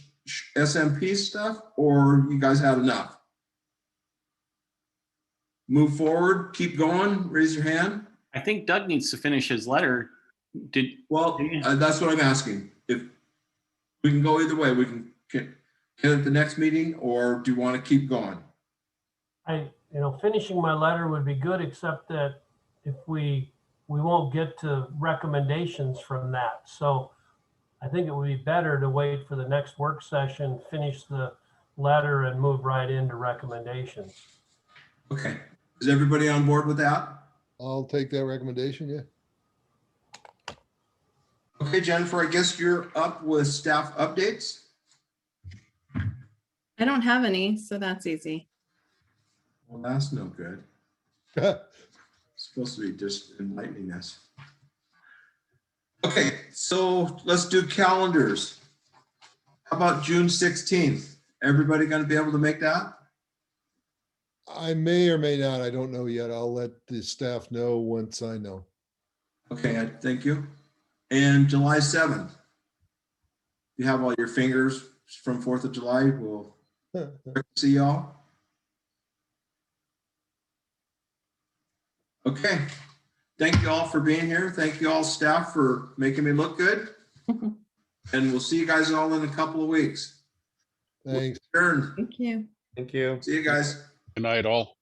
SMP stuff, or you guys had enough? Move forward, keep going, raise your hand. I think Doug needs to finish his letter. That's what I'm asking. If we can go either way, we can get at the next meeting, or do you want to keep going? Finishing my letter would be good, except that if we won't get to recommendations from that. So I think it would be better to wait for the next work session, finish the letter, and move right into recommendations. Okay. Is everybody on board with that? I'll take that recommendation, yeah. Okay, Jennifer, I guess you're up with staff updates. I don't have any, so that's easy. Well, that's no good. It's supposed to be just enlightening us. Okay, so let's do calendars. How about June 16th? Everybody going to be able to make that? I may or may not. I don't know yet. I'll let the staff know once I know. Okay, thank you. And July 7th. You have all your fingers from 4th of July. We'll see y'all. Okay. Thank you all for being here. Thank you all staff for making me look good. And we'll see you guys all in a couple of weeks. Thanks. We'll adjourn. Thank you. Thank you. See you guys. Good night, all.